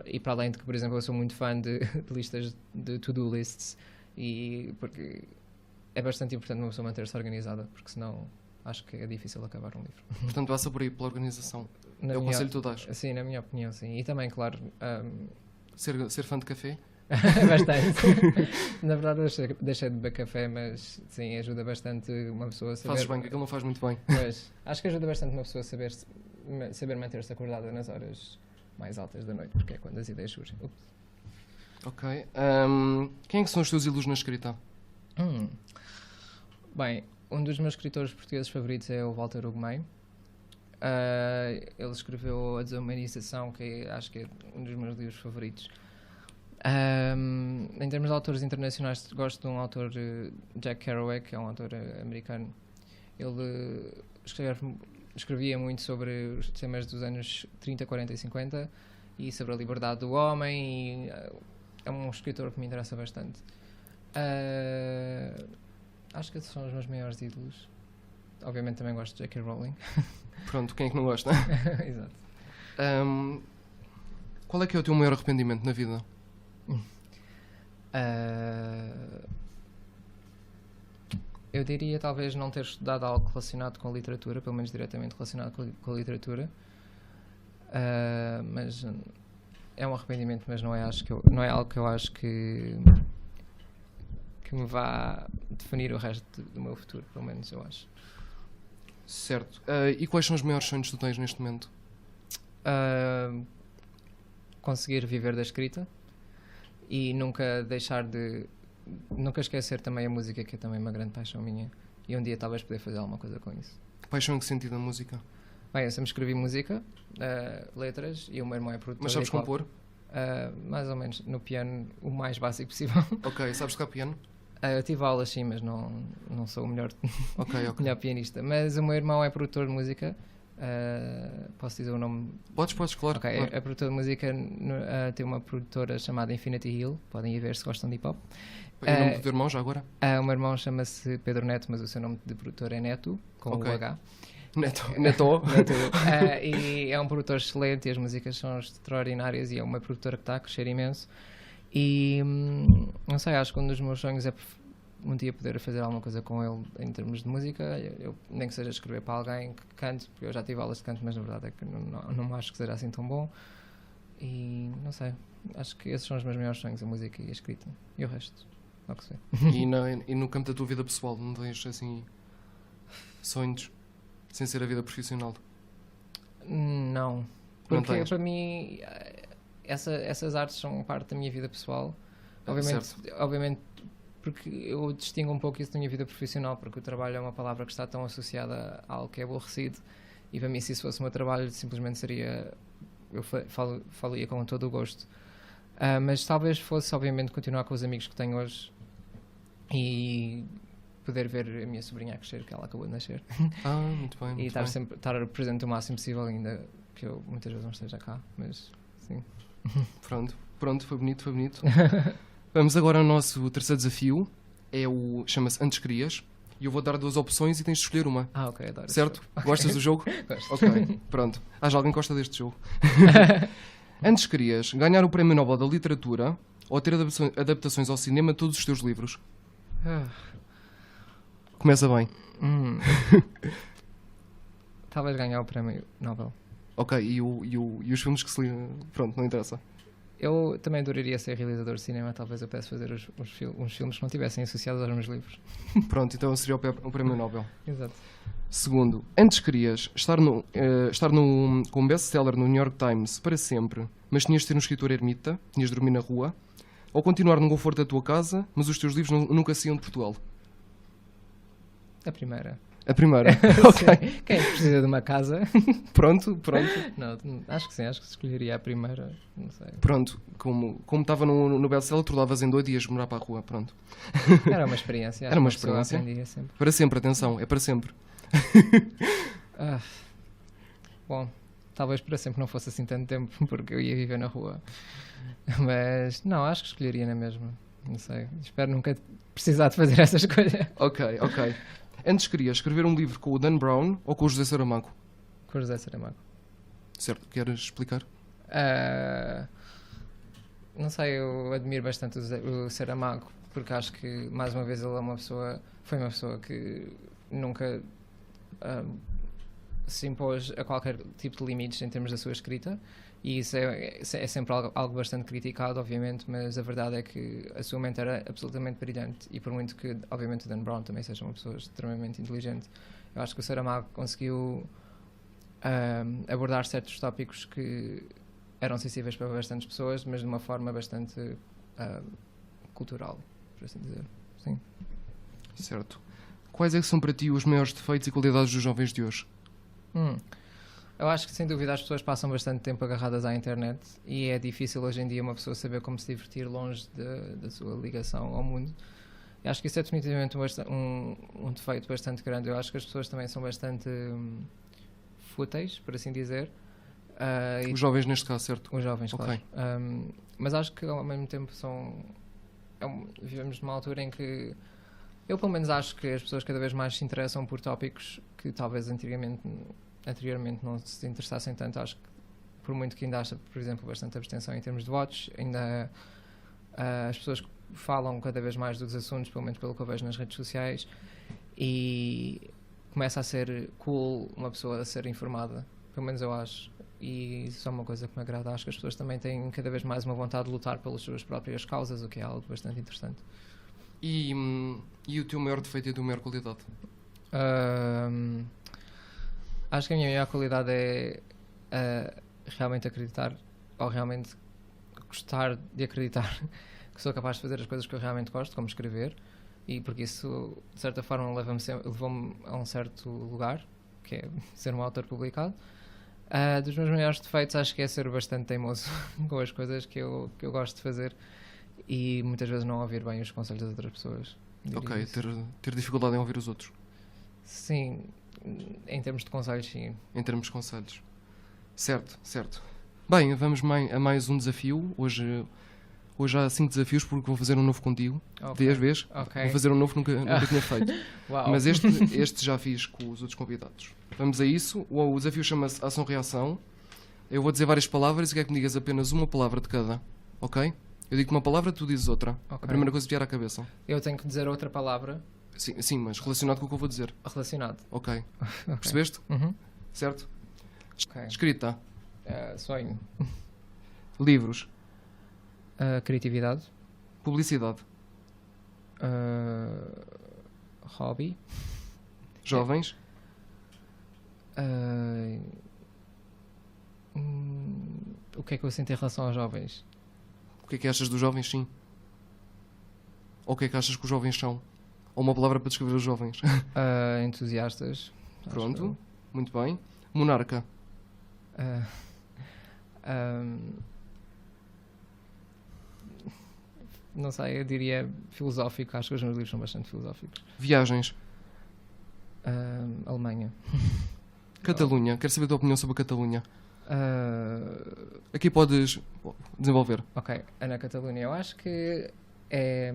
[SPEAKER 3] E para além de que, por exemplo, eu sou muito fã de listas de to-do lists, porque é bastante importante uma pessoa manter-se organizada, porque senão acho que é difícil acabar um livro.
[SPEAKER 2] Portanto, passa por aí pela organização.
[SPEAKER 3] Na
[SPEAKER 2] É o
[SPEAKER 3] minha-
[SPEAKER 2] conselho que tu dás.
[SPEAKER 3] Sim, na minha opinião, sim. E também, claro,
[SPEAKER 2] Ser fã de café?
[SPEAKER 3] bastante. Na verdade, eu deixei de beber café, mas sim, ajuda bastante uma pessoa a saber.
[SPEAKER 2] Fazes bem, que aquilo não faz muito bem.
[SPEAKER 3] Mas acho que ajuda bastante uma pessoa a saber manter-se acordada nas horas mais altas da noite, porque é quando as ideias surgem. Ups.
[SPEAKER 2] Ok. Quem é que são os teus ídolos na escrita?
[SPEAKER 3] Bem, um dos meus escritores portugueses favoritos é o Walter Ugumem. Ele escreveu A Desumanização, que acho que é um dos meus livros favoritos. Em termos de autores internacionais, gosto de um autor, Jack Kerouac, que é um autor americano. Ele escrevia muito sobre os temas dos anos 30, 40 e 50 e sobre a liberdade do homem, e é um escritor que me interessa bastante. Acho que esses são os meus maiores ídolos. Obviamente também gosto de J.K. Rowling.
[SPEAKER 2] Pronto, quem é que não gosta?
[SPEAKER 3] Exato.
[SPEAKER 2] Qual é que é o teu maior arrependimento na vida?
[SPEAKER 3] Eu diria talvez não ter estudado algo relacionado com a literatura, pelo menos diretamente relacionado com a literatura. Mas é um arrependimento, mas não é algo que eu acho que me vá definir o resto do meu futuro, pelo menos eu acho.
[SPEAKER 2] Certo. E quais são os maiores sonhos que tu tens neste momento?
[SPEAKER 3] Conseguir viver da escrita e nunca esquecer também a música, que é também uma grande paixão minha, e um dia talvez poder fazer alguma coisa com isso.
[SPEAKER 2] Paixão em que sentido a música?
[SPEAKER 3] Bem, eu sempre escrevi música, letras, e o meu irmão é produtor.
[SPEAKER 2] Mas sabes
[SPEAKER 3] e qual-
[SPEAKER 2] compor?
[SPEAKER 3] mais ou menos, no piano, o mais básico possível.
[SPEAKER 2] Ok, sabes tocar piano?
[SPEAKER 3] Eu tive aulas sim, mas não sou o melhor,
[SPEAKER 2] Ok, ok.
[SPEAKER 3] melhor pianista. Mas o meu irmão é produtor de música. Posso dizer o nome?
[SPEAKER 2] Podes, claro.
[SPEAKER 3] Ok,
[SPEAKER 2] claro.
[SPEAKER 3] é produtor de música, tem uma produtora chamada Infinity Hill. Podem ir ver se gostam de hip hop.
[SPEAKER 2] E o nome do teu irmão já agora?
[SPEAKER 3] O meu irmão chama-se Pedro Neto, mas o seu nome de produtor é Neto, com
[SPEAKER 2] Ok.
[SPEAKER 3] o H.
[SPEAKER 2] Neto.
[SPEAKER 3] Neto. E é um produtor excelente e as músicas são extraordinárias e é uma produtora que está a crescer imenso. E não sei, acho que um dos meus sonhos é um dia poder fazer alguma coisa com ele em termos de música. Eu nem que seja escrever para alguém que cante, porque eu já tive aulas de canto, mas na verdade é que não acho que seja assim tão bom. E não sei, acho que esses são os meus maiores sonhos, a música e a escrita. E o resto, logo se vê.
[SPEAKER 2] E no campo da tua vida pessoal, não tens assim sonhos sem ser a vida profissional?
[SPEAKER 3] Não,
[SPEAKER 2] Não
[SPEAKER 3] porque
[SPEAKER 2] tens?
[SPEAKER 3] para mim essas artes são parte da minha vida pessoal. Obviamente, porque eu distingo um pouco isso da minha vida profissional, porque o trabalho é uma palavra que está tão associada a algo que é aborrecido, e para mim, se isso fosse o meu trabalho, simplesmente seria, eu falaria com todo o gosto. Mas talvez fosse, obviamente, continuar com os amigos que tenho hoje e poder ver a minha sobrinha a crescer, que ela acabou de nascer.
[SPEAKER 2] Muito bem,
[SPEAKER 3] E
[SPEAKER 2] muito
[SPEAKER 3] estar
[SPEAKER 2] bem.
[SPEAKER 3] sempre estar presente o máximo possível, ainda que eu muitas vezes não esteja cá, mas sim.
[SPEAKER 2] Pronto, foi bonito, foi bonito. Vamos agora ao nosso terceiro desafio. Chama-se Antes Querias. E eu vou dar 2 opções e tens de escolher uma.
[SPEAKER 3] Ok, adoro.
[SPEAKER 2] Certo? Gostas do jogo?
[SPEAKER 3] Gosto.
[SPEAKER 2] Ok, pronto. Já alguém que gosta deste jogo. Antes querias ganhar o Prémio Nobel da Literatura ou ter adaptações ao cinema de todos os teus livros?
[SPEAKER 3] Ah,
[SPEAKER 2] Começa bem.
[SPEAKER 3] Talvez ganhar o prémio Nobel.
[SPEAKER 2] Ok, e os filmes que se... Pronto, não interessa.
[SPEAKER 3] Eu também adoraria ser realizador de cinema, talvez eu pudesse fazer uns filmes que não tivessem associados aos meus livros.
[SPEAKER 2] Pronto, então seria o Prémio Nobel.
[SPEAKER 3] Exato.
[SPEAKER 2] Segundo, antes querias estar com um best-seller no New York Times para sempre, mas tinhas de ser um escritor ermita, tinhas de dormir na rua, ou continuar no conforto da tua casa, mas os teus livros nunca saíam de Portugal?
[SPEAKER 3] A primeira.
[SPEAKER 2] A primeira. Ok.
[SPEAKER 3] Sim. Quem precisa de uma casa?
[SPEAKER 2] Pronto.
[SPEAKER 3] Não, acho que sim, acho que escolheria a primeira. Não sei.
[SPEAKER 2] Pronto, como estava no best-seller, tu davas em 2 dias morar para a rua, pronto.
[SPEAKER 3] Era uma experiência.
[SPEAKER 2] Era uma
[SPEAKER 3] acho que pessoa
[SPEAKER 2] experiência.
[SPEAKER 3] aprendia sempre.
[SPEAKER 2] Para sempre, atenção, é para sempre.
[SPEAKER 3] Bom, talvez para sempre não fosse assim tanto tempo, porque eu ia viver na rua. Mas, não, acho que escolheria na mesma. Não sei, espero nunca precisar de fazer essa escolha.
[SPEAKER 2] Ok. Antes querias escrever um livro com o Dan Brown ou com o José Saramago?
[SPEAKER 3] Com o José Saramago.
[SPEAKER 2] Certo, queres explicar?
[SPEAKER 3] Não sei, eu admiro bastante o Saramago, porque acho que, mais uma vez, ele foi uma pessoa que nunca se impôs a qualquer tipo de limites em termos da sua escrita, e isso é sempre algo bastante criticado, obviamente, mas a verdade é que a sua mente era absolutamente brilhante, e por muito que, obviamente, o Dan Brown também seja uma pessoa extremamente inteligente, eu acho que o Saramago conseguiu abordar certos tópicos que eram sensíveis para bastantes pessoas, mas de uma forma bastante cultural, por assim dizer. Sim.
[SPEAKER 2] Certo. Quais é que são para ti os maiores defeitos e qualidades dos jovens de hoje?
[SPEAKER 3] Eu acho que, sem dúvida, as pessoas passam bastante tempo agarradas à internet e é difícil hoje em dia uma pessoa saber como se divertir longe da sua ligação ao mundo. Eu acho que isso é definitivamente um defeito bastante grande. Eu acho que as pessoas também são bastante fúteis, por assim dizer.
[SPEAKER 2] Os jovens neste caso, certo?
[SPEAKER 3] Os jovens,
[SPEAKER 2] Ok.
[SPEAKER 3] claro. Mas acho que ao mesmo tempo vivemos numa altura em que eu pelo menos acho que as pessoas cada vez mais se interessam por tópicos que talvez anteriormente não se interessassem tanto. Acho que por muito que ainda haja, por exemplo, bastante abstenção em termos de votos, ainda as pessoas falam cada vez mais dos assuntos, pelo menos pelo que eu vejo nas redes sociais, e começa a ser cool uma pessoa a ser informada, pelo menos eu acho. E isso é uma coisa que me agrada. Acho que as pessoas também têm cada vez mais uma vontade de lutar pelas suas próprias causas, o que é algo bastante interessante.
[SPEAKER 2] E o teu maior defeito e a tua maior qualidade?
[SPEAKER 3] Acho que a minha maior qualidade é realmente acreditar, ou realmente gostar de acreditar que sou capaz de fazer as coisas que eu realmente gosto, como escrever. E porque isso, de certa forma, levou-me a um certo lugar, que é ser um autor publicado. Dos meus maiores defeitos, acho que é ser bastante teimoso com as coisas que eu gosto de fazer e muitas vezes não ouvir bem os conselhos das outras pessoas.
[SPEAKER 2] Ok, ter dificuldade em ouvir os outros.
[SPEAKER 3] Sim, em termos de conselhos, sim.
[SPEAKER 2] Em termos de conselhos. Certo, certo. Bem, vamos a mais um desafio. Hoje há 5 desafios porque vou fazer um novo contigo.
[SPEAKER 3] Ok.
[SPEAKER 2] 10 vezes.
[SPEAKER 3] Ok.
[SPEAKER 2] Vou fazer um novo que nunca tinha feito.
[SPEAKER 3] Uau.
[SPEAKER 2] Mas este já fiz com os outros convidados. Vamos a isso. O desafio chama-se Ação-Reação. Eu vou dizer várias palavras e quero que me digas apenas uma palavra de cada. Ok? Eu digo uma palavra, tu dizes outra.
[SPEAKER 3] Ok.
[SPEAKER 2] A primeira coisa que vier à cabeça.
[SPEAKER 3] Eu tenho que dizer outra palavra
[SPEAKER 2] Sim, mas relacionado com o que eu vou dizer.
[SPEAKER 3] relacionada.
[SPEAKER 2] Ok.
[SPEAKER 3] Ok.
[SPEAKER 2] Percebeste?
[SPEAKER 3] Uhum.
[SPEAKER 2] Certo?
[SPEAKER 3] Ok.
[SPEAKER 2] Escrita.
[SPEAKER 3] Sonho.
[SPEAKER 2] Livros.
[SPEAKER 3] Criatividade.
[SPEAKER 2] Publicidade.
[SPEAKER 3] Hobby.
[SPEAKER 2] Jovens.
[SPEAKER 3] O que é que eu sinto em relação aos jovens?
[SPEAKER 2] O que é que achas dos jovens, sim? Ou o que é que achas que os jovens são? Ou uma palavra para descrever os jovens?
[SPEAKER 3] Entusiastas. acho
[SPEAKER 2] Pronto,
[SPEAKER 3] eu.
[SPEAKER 2] muito bem. Monarca.
[SPEAKER 3] Não sei, eu diria filosófico. Acho que os meus livros são bastante filosóficos.
[SPEAKER 2] Viagens.
[SPEAKER 3] Alemanha.
[SPEAKER 2] Catalunha. Quero saber a tua opinião sobre a Catalunha. Aqui podes desenvolver.
[SPEAKER 3] Ok, na Catalunha. Eu acho que é...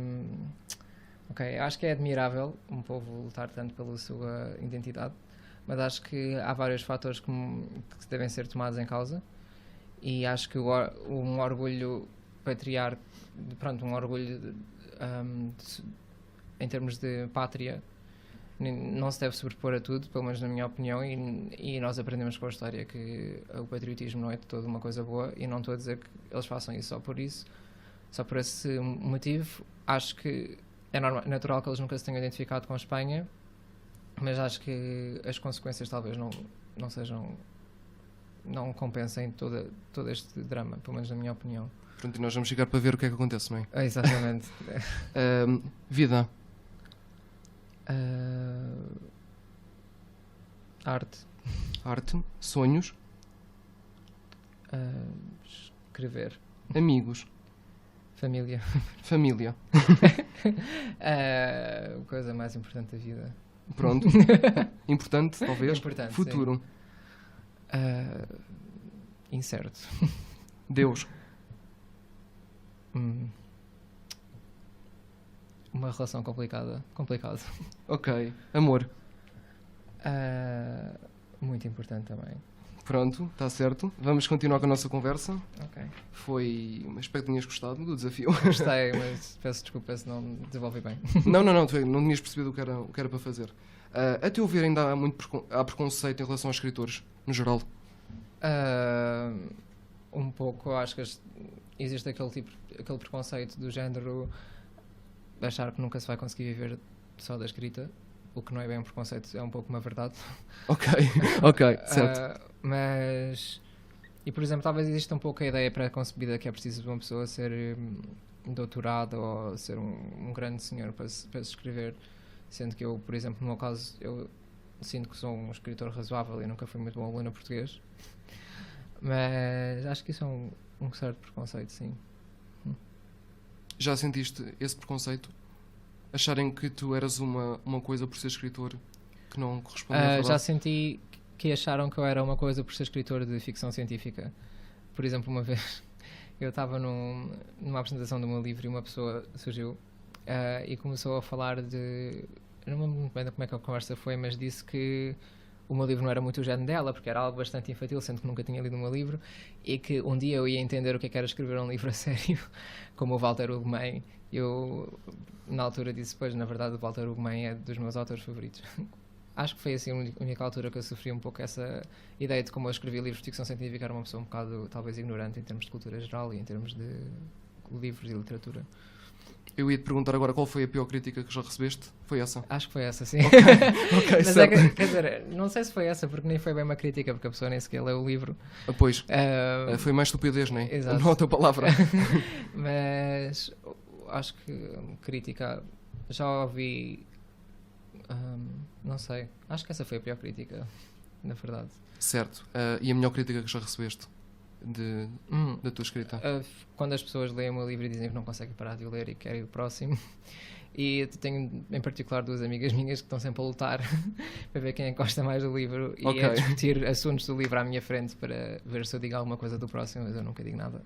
[SPEAKER 3] Ok, acho que é admirável um povo lutar tanto pela sua identidade, mas acho que há vários fatores que devem ser tomados em causa e acho que um orgulho patriarca, pronto, um orgulho em termos de pátria não se deve sobrepor a tudo, pelo menos na minha opinião, e nós aprendemos com a história que o patriotismo não é de todo uma coisa boa, e não estou a dizer que eles façam isso, só por esse motivo. Acho que é natural que eles nunca se tenham identificado com a Espanha, mas acho que as consequências talvez não compensem todo este drama, pelo menos na minha opinião.
[SPEAKER 2] Pronto, e nós vamos chegar para ver o que é que acontece, não é?
[SPEAKER 3] Exatamente.
[SPEAKER 2] Vida. Arte. Sonhos.
[SPEAKER 3] Escrever.
[SPEAKER 2] Amigos.
[SPEAKER 3] Família.
[SPEAKER 2] Família.
[SPEAKER 3] A coisa mais importante da vida.
[SPEAKER 2] Pronto. Importante, talvez.
[SPEAKER 3] Importante,
[SPEAKER 2] Futuro.
[SPEAKER 3] Incerto.
[SPEAKER 2] Deus.
[SPEAKER 3] Uma relação complicada. Complicado.
[SPEAKER 2] Ok. Amor.
[SPEAKER 3] Muito importante também.
[SPEAKER 2] Pronto, está certo. Vamos continuar com a nossa conversa.
[SPEAKER 3] Ok.
[SPEAKER 2] Espero que tenhas gostado do desafio.
[SPEAKER 3] Gostei, mas peço desculpa se não desenvolvi bem.
[SPEAKER 2] Não, tu não tinhas percebido o que era para fazer. A teu ver, ainda há preconceito em relação aos escritores, no geral?
[SPEAKER 3] Um pouco, acho que existe aquele preconceito do género de achar que nunca se vai conseguir viver só da escrita, o que não é bem um preconceito, é um pouco uma verdade.
[SPEAKER 2] Ok, certo.
[SPEAKER 3] Mas, e por exemplo, talvez exista um pouco a ideia pré-concebida que é preciso de uma pessoa ser doutorada ou ser um grande senhor para se escrever, sendo que eu, por exemplo, no meu caso, eu sinto que sou um escritor razoável e nunca fui muito bom aluno a português, mas acho que isso é um certo preconceito, sim.
[SPEAKER 2] Já sentiste esse preconceito? Acharem que tu eras uma coisa por ser escritor que não corresponde à verdade?
[SPEAKER 3] Já senti que acharam que eu era uma coisa por ser escritor de ficção científica. Por exemplo, uma vez eu estava numa apresentação do meu livro e uma pessoa surgiu e começou a falar de... Eu não me lembro muito bem como é que a conversa foi, mas disse que o meu livro não era muito o género dela, porque era algo bastante infantil, sendo que nunca tinha lido o meu livro, e que um dia eu ia entender o que era escrever um livro a sério, como o Walter Ugumem. Eu, na altura, disse, pois, na verdade, o Walter Ugumem é dos meus autores favoritos. Acho que foi assim a única altura que eu sofri um pouco essa ideia de como eu escrevi livros de ficção científica. Era uma pessoa um bocado, talvez, ignorante em termos de cultura geral e em termos de livros e literatura.
[SPEAKER 2] Eu ia te perguntar agora qual foi a pior crítica que já recebeste. Foi essa?
[SPEAKER 3] Acho que foi essa, sim.
[SPEAKER 2] Ok,
[SPEAKER 3] Mas
[SPEAKER 2] certo.
[SPEAKER 3] quer dizer, não sei se foi essa, porque nem foi bem uma crítica, porque a pessoa nem sequer leu o livro.
[SPEAKER 2] Pois, foi mais estupidez, não é?
[SPEAKER 3] Exato.
[SPEAKER 2] Não a tua palavra.
[SPEAKER 3] Mas acho que crítica Já ouvi. Não sei. Acho que essa foi a pior crítica, na verdade.
[SPEAKER 2] Certo. E a melhor crítica que já recebeste da tua escrita?
[SPEAKER 3] Quando as pessoas leem o meu livro e dizem que não conseguem parar de o ler e querem o próximo. E tenho em particular 2 amigas minhas que estão sempre a lutar para ver quem é que gosta mais do livro e a discutir assuntos do livro à minha frente para ver se eu digo alguma coisa do próximo, mas eu nunca digo nada.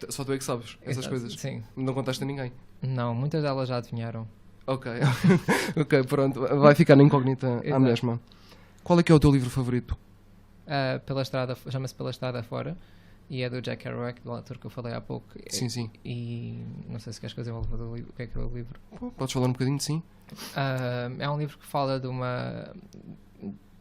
[SPEAKER 2] Só tu é que sabes essas coisas?
[SPEAKER 3] Sim.
[SPEAKER 2] Não contaste a ninguém?
[SPEAKER 3] Não, muitas delas já adivinharam.
[SPEAKER 2] Ok, ok, pronto, vai ficar na incógnita à mesma. Qual é que é o teu livro favorito?
[SPEAKER 3] Chama-se Pela Estrada Fora e é do Jack Kerouac, do autor que eu falei há pouco.
[SPEAKER 2] Sim, sim.
[SPEAKER 3] E não sei se queres que eu desenvolva do livro, o que é o livro.
[SPEAKER 2] Podes falar um bocadinho, sim?
[SPEAKER 3] É um livro que fala de uma...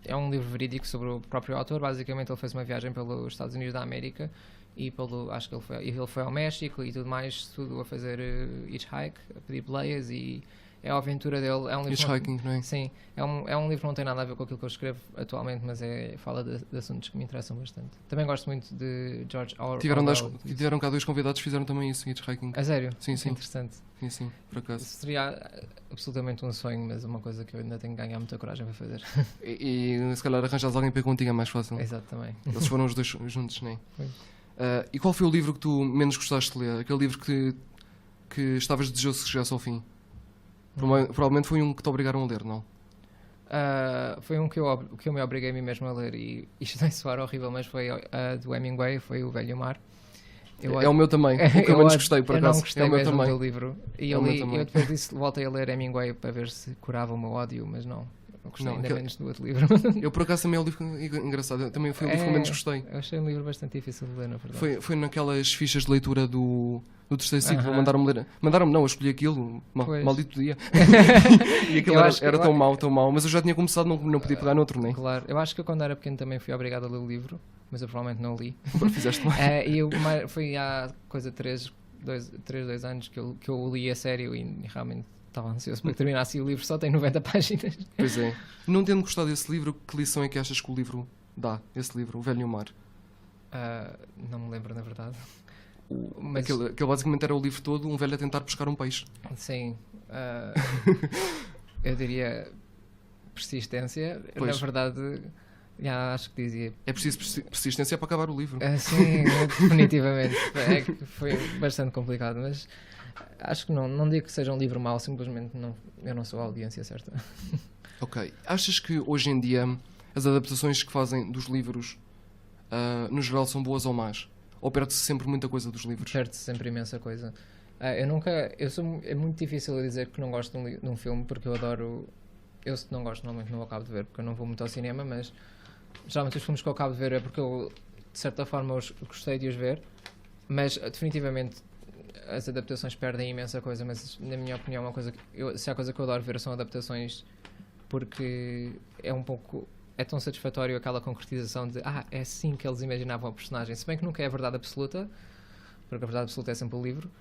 [SPEAKER 3] É um livro verídico sobre o próprio autor. Basicamente ele fez uma viagem pelos Estados Unidos da América e acho que ele foi ao México e tudo mais, tudo a fazer hitchhike, a pedir boleias, e é a aventura dele. É um livro
[SPEAKER 2] Hitchhiking, não é?
[SPEAKER 3] Sim, é um livro que não tem nada a ver com aquilo que eu escrevo atualmente, mas fala de assuntos que me interessam bastante. Também gosto muito de George Orwell.
[SPEAKER 2] Tiveram cá 2 convidados que fizeram também isso, hitchhiking.
[SPEAKER 3] A sério?
[SPEAKER 2] Sim, sim.
[SPEAKER 3] Interessante.
[SPEAKER 2] Sim, sim, por acaso.
[SPEAKER 3] Seria absolutamente um sonho, mas uma coisa que eu ainda tenho que ganhar muita coragem para fazer.
[SPEAKER 2] E se calhar arranjas alguém para ir contigo é mais fácil.
[SPEAKER 3] Exato, também.
[SPEAKER 2] Eles foram os 2 juntos, não é?
[SPEAKER 3] Foi.
[SPEAKER 2] E qual foi o livro que tu menos gostaste de ler? Aquele livro que estavas desejoso que chegasse ao fim? Provavelmente foi um que te obrigaram a ler, não?
[SPEAKER 3] Foi um que eu me obriguei a mim mesmo a ler, e isto vai soar horrível, mas foi do Hemingway, foi O Velho Mar.
[SPEAKER 2] É o meu também, o que eu menos gostei, por acaso.
[SPEAKER 3] Eu não gostei
[SPEAKER 2] é o meu
[SPEAKER 3] mesmo
[SPEAKER 2] também.
[SPEAKER 3] do livro. E eu depois disso voltei a ler Hemingway para ver se curava o meu ódio, mas não. Eu gostei ainda menos do outro livro.
[SPEAKER 2] Eu, por acaso, também é o livro engraçado. Também foi o livro que eu menos gostei.
[SPEAKER 3] Eu achei um livro bastante difícil de ler, na verdade.
[SPEAKER 2] Foi naquelas fichas de leitura do terceiro ciclo. Mandaram-me ler. Mandaram-me, não, eu escolhi aquilo. Maldito dia. E aquilo era tão mau. Mas eu já tinha começado, não podia pegar noutro, nem.
[SPEAKER 3] Claro. Eu acho que eu, quando era pequeno, também fui obrigado a ler o livro, mas eu provavelmente não li.
[SPEAKER 2] Fizeste mais.
[SPEAKER 3] E foi há coisa de 2 anos que eu li a sério e realmente estava ansioso para que terminasse, e o livro só tem 90 páginas.
[SPEAKER 2] Pois é. Não tendo gostado desse livro, que lição é que achas que o livro dá? Esse livro, O Velho e o Mar?
[SPEAKER 3] Não me lembro, na verdade.
[SPEAKER 2] Mas... Aquele basicamente era o livro todo, um velho a tentar pescar um peixe.
[SPEAKER 3] Sim. Eu diria persistência.
[SPEAKER 2] Pois.
[SPEAKER 3] Na verdade, acho que dizia...
[SPEAKER 2] É preciso persistência para acabar o livro.
[SPEAKER 3] Sim, definitivamente. Foi bastante complicado, mas acho que não digo que seja um livro mau, simplesmente eu não sou a audiência certa.
[SPEAKER 2] Ok. Achas que hoje em dia as adaptações que fazem dos livros no geral são boas ou más? Ou perde-se sempre muita coisa dos livros?
[SPEAKER 3] Perde-se sempre imensa coisa. É muito difícil eu dizer que não gosto de um filme, porque eu adoro... Eu, se não gosto, normalmente não acabo de ver, porque eu não vou muito ao cinema, mas geralmente os filmes que eu acabo de ver é porque eu, de certa forma, gostei de os ver, mas definitivamente as adaptações perdem imensa coisa, mas na minha opinião se há coisa que eu adoro ver são adaptações, porque é tão satisfatório aquela concretização de é assim que eles imaginavam o personagem, se bem que nunca é a verdade absoluta, porque a verdade absoluta é sempre o livro,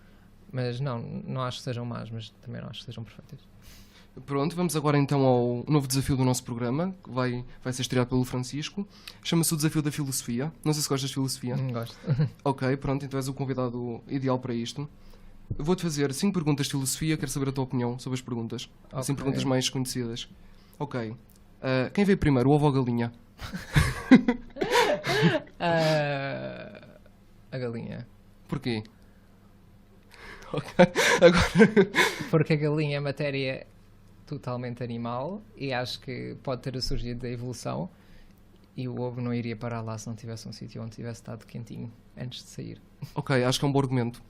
[SPEAKER 3] mas não acho que sejam más, mas também não acho que sejam perfeitas.
[SPEAKER 2] Pronto, vamos agora então ao novo desafio do nosso programa, que vai ser estreado pelo Francisco. Chama-se o Desafio da Filosofia. Não sei se gostas de filosofia.
[SPEAKER 3] Gosto.
[SPEAKER 2] Ok, pronto, então és o convidado ideal para isto. Eu vou-te fazer 5 perguntas de filosofia, quero saber a tua opinião sobre as perguntas.
[SPEAKER 3] Okay.
[SPEAKER 2] 5 perguntas mais conhecidas. Ok. Quem veio primeiro, o ovo ou a galinha?
[SPEAKER 3] A galinha.
[SPEAKER 2] Porquê? Ok, agora...
[SPEAKER 3] Porque a galinha é matéria totalmente animal e acho que pode ter surgido da evolução, e o ovo não iria parar lá se não tivesse um sítio onde tivesse estado quentinho antes de sair.
[SPEAKER 2] Ok, acho que é um bom argumento.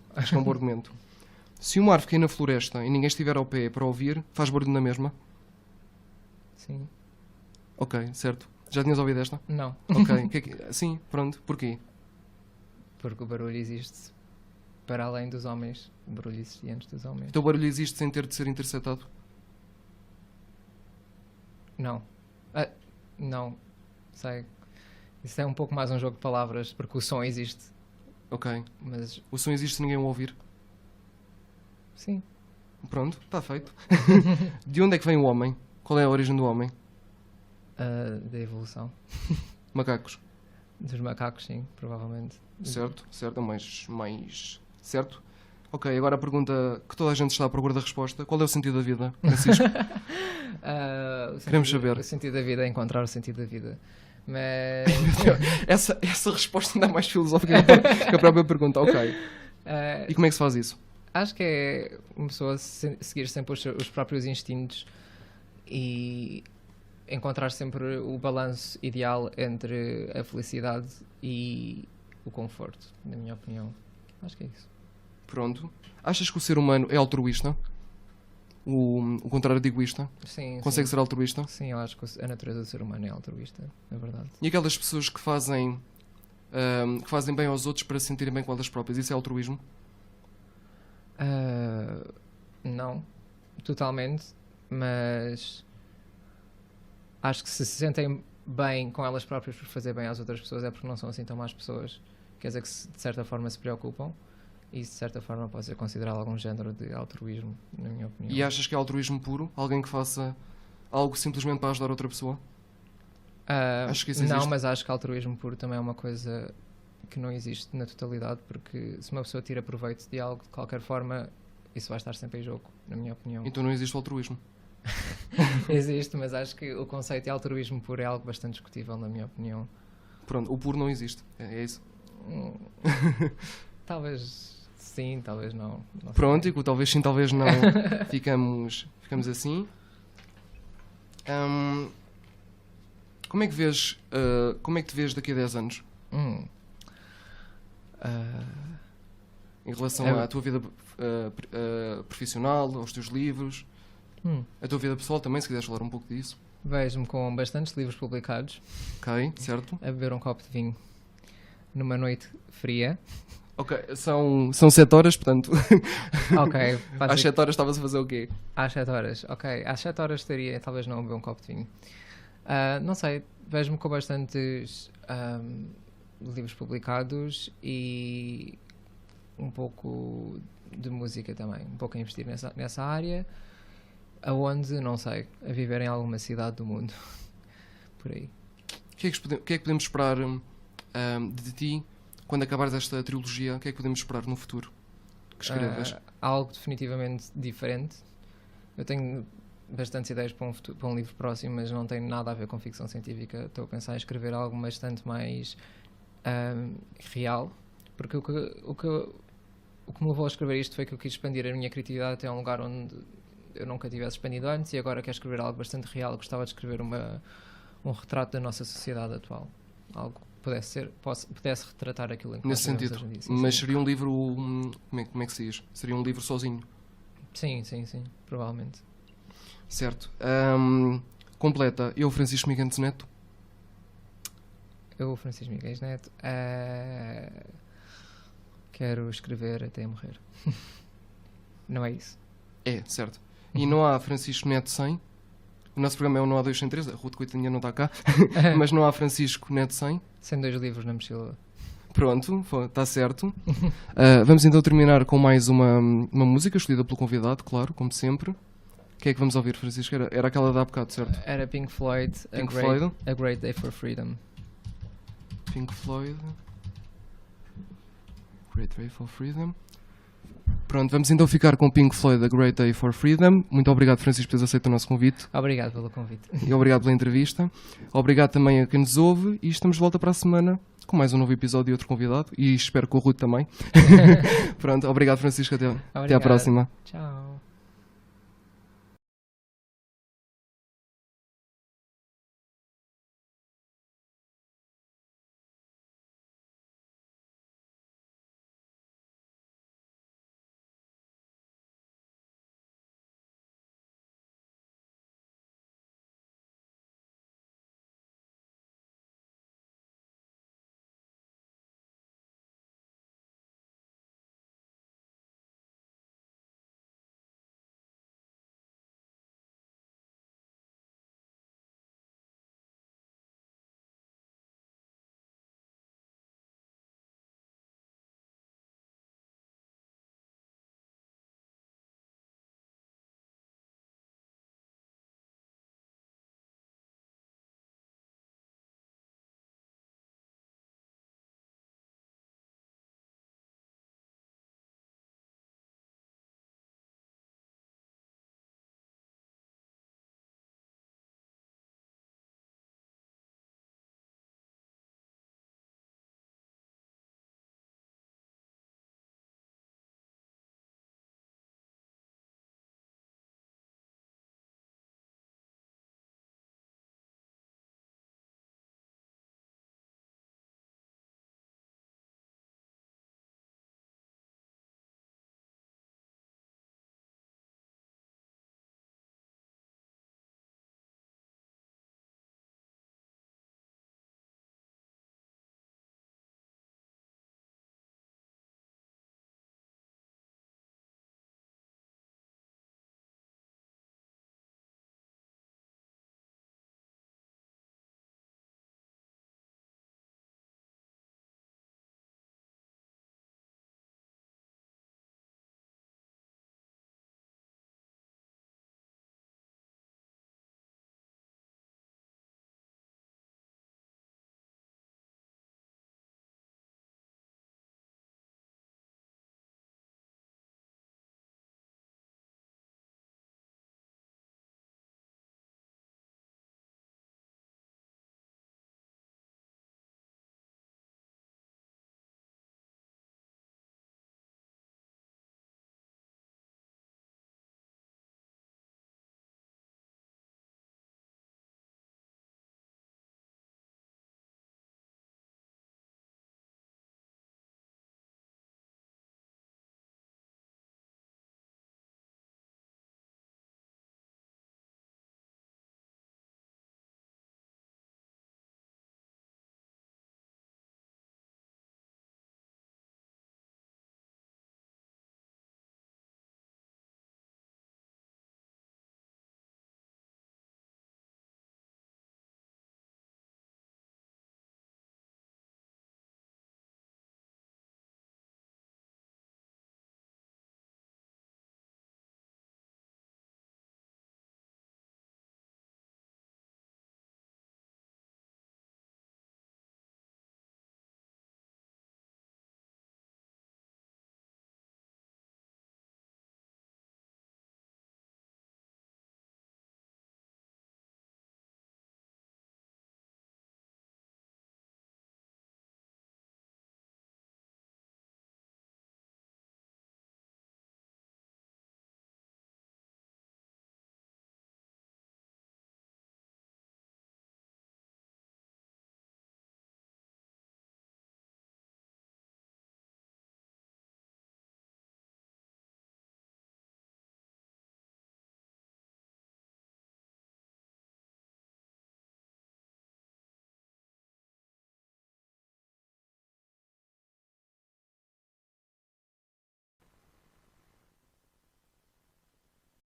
[SPEAKER 2] Se uma árvore cair na floresta e ninguém estiver ao pé para ouvir, faz barulho na mesma?
[SPEAKER 3] Sim.
[SPEAKER 2] Ok, certo. Já tinhas ouvido esta?
[SPEAKER 3] Não.
[SPEAKER 2] Ok, sim, pronto. Porquê?
[SPEAKER 3] Porque o barulho existe para além dos homens. O barulho existe antes dos homens.
[SPEAKER 2] Então o barulho existe sem ter de ser interceptado?
[SPEAKER 3] Não. Não. Sei. Isso é um pouco mais um jogo de palavras, porque o som existe.
[SPEAKER 2] Ok.
[SPEAKER 3] Mas...
[SPEAKER 2] O som existe se ninguém o ouvir?
[SPEAKER 3] Sim.
[SPEAKER 2] Pronto, está feito. De onde é que vem o homem? Qual é a origem do homem?
[SPEAKER 3] Da evolução.
[SPEAKER 2] Macacos?
[SPEAKER 3] Dos macacos, sim, provavelmente.
[SPEAKER 2] Certo, mais certo. Ok, agora a pergunta que toda a gente está à procura da resposta. Qual é o sentido da vida, Francisco? Queremos saber.
[SPEAKER 3] O sentido da vida é encontrar o sentido da vida. Mas...
[SPEAKER 2] essa resposta ainda é mais filosófica que a própria pergunta. Ok. E como é que se faz isso?
[SPEAKER 3] Acho que é uma pessoa seguir sempre os próprios instintos e encontrar sempre o balanço ideal entre a felicidade e o conforto, na minha opinião. Acho que é isso.
[SPEAKER 2] Pronto. Achas que o ser humano é altruísta? O contrário de egoísta?
[SPEAKER 3] Sim.
[SPEAKER 2] Consegue ser altruísta?
[SPEAKER 3] Sim, eu acho que a natureza do ser humano é altruísta, na verdade.
[SPEAKER 2] E aquelas pessoas que fazem bem aos outros para se sentirem bem com elas próprias, isso é altruísmo?
[SPEAKER 3] Não, totalmente, mas acho que se sentem bem com elas próprias por fazer bem às outras pessoas é porque não são assim tão más pessoas. Quer dizer que de certa forma se preocupam e de certa forma pode ser considerado algum género de altruísmo, na minha opinião.
[SPEAKER 2] E achas que é altruísmo puro? Alguém que faça algo simplesmente para ajudar outra pessoa? Acho que isso existe.
[SPEAKER 3] Não, mas acho que altruísmo puro também é uma coisa que não existe na totalidade, porque se uma pessoa tira proveito de algo de qualquer forma, isso vai estar sempre em jogo, na minha opinião.
[SPEAKER 2] Então não existe o altruísmo?
[SPEAKER 3] Existe, mas acho que o conceito de altruísmo puro é algo bastante discutível, na minha opinião.
[SPEAKER 2] Pronto, o puro não existe, é isso?
[SPEAKER 3] Talvez sim, talvez não.
[SPEAKER 2] Pronto, e com talvez sim, talvez não, ficamos assim. Como é que te vês daqui a 10 anos? Em relação à tua vida profissional, aos teus livros, a tua vida pessoal também, se quiseres falar um pouco disso.
[SPEAKER 3] Vejo-me com bastantes livros publicados.
[SPEAKER 2] Ok, certo.
[SPEAKER 3] A beber um copo de vinho numa noite fria.
[SPEAKER 2] Ok, são 7 horas, portanto.
[SPEAKER 3] Ok.
[SPEAKER 2] Às 7 horas estavas a fazer o quê?
[SPEAKER 3] Às 7 horas, ok. Às 7 horas estaria, talvez não, a beber um copo de vinho. Não sei, vejo-me com bastantes livros publicados e um pouco de música também. Um pouco a investir nessa área. Aonde, não sei, a viver em alguma cidade do mundo. Por aí.
[SPEAKER 2] O que é que podemos esperar de ti quando acabares esta trilogia? O que é que podemos esperar no futuro que escrevas?
[SPEAKER 3] Algo definitivamente diferente. Eu tenho bastantes ideias para um livro próximo, mas não tem nada a ver com ficção científica. Estou a pensar em escrever algo bastante mais real, porque o que me levou a escrever isto foi que eu quis expandir a minha criatividade até um lugar onde eu nunca tivesse expandido antes, e agora quero escrever algo bastante real. Eu gostava de escrever um retrato da nossa sociedade atual, algo que pudesse retratar aquilo em que
[SPEAKER 2] nesse sentido.
[SPEAKER 3] Hoje em dia.
[SPEAKER 2] Mas seria um livro, como é que se diz? Seria um livro sozinho?
[SPEAKER 3] Sim, provavelmente.
[SPEAKER 2] Certo. Completa. Eu, Francisco Miguel Neto.
[SPEAKER 3] Eu, Francisco Miguel Neto, quero escrever até morrer. Não é isso?
[SPEAKER 2] É, certo. E não há Francisco Neto 100. O nosso programa é o Não Há 2 Sem 3. A Ruth Coitinha não está cá. Mas não há Francisco Neto 100.
[SPEAKER 3] Sem 2 livros na mochila.
[SPEAKER 2] Pronto, está certo. Vamos então terminar com mais uma música escolhida pelo convidado, claro, como sempre. O que é que vamos ouvir, Francisco? Era aquela de há bocado, certo?
[SPEAKER 3] Era Pink Floyd, A Great Day for Freedom.
[SPEAKER 2] Pink Floyd, Great Day for Freedom. Pronto, vamos então ficar com Pink Floyd, A Great Day for Freedom. Muito obrigado, Francisco, por teres aceito o nosso convite.
[SPEAKER 3] Obrigado pelo convite.
[SPEAKER 2] E obrigado pela entrevista. Obrigado também a quem nos ouve e estamos de volta para a semana com mais um novo episódio e outro convidado. E espero que o Ruth também. Pronto, obrigado, Francisco. Até à próxima.
[SPEAKER 3] Tchau.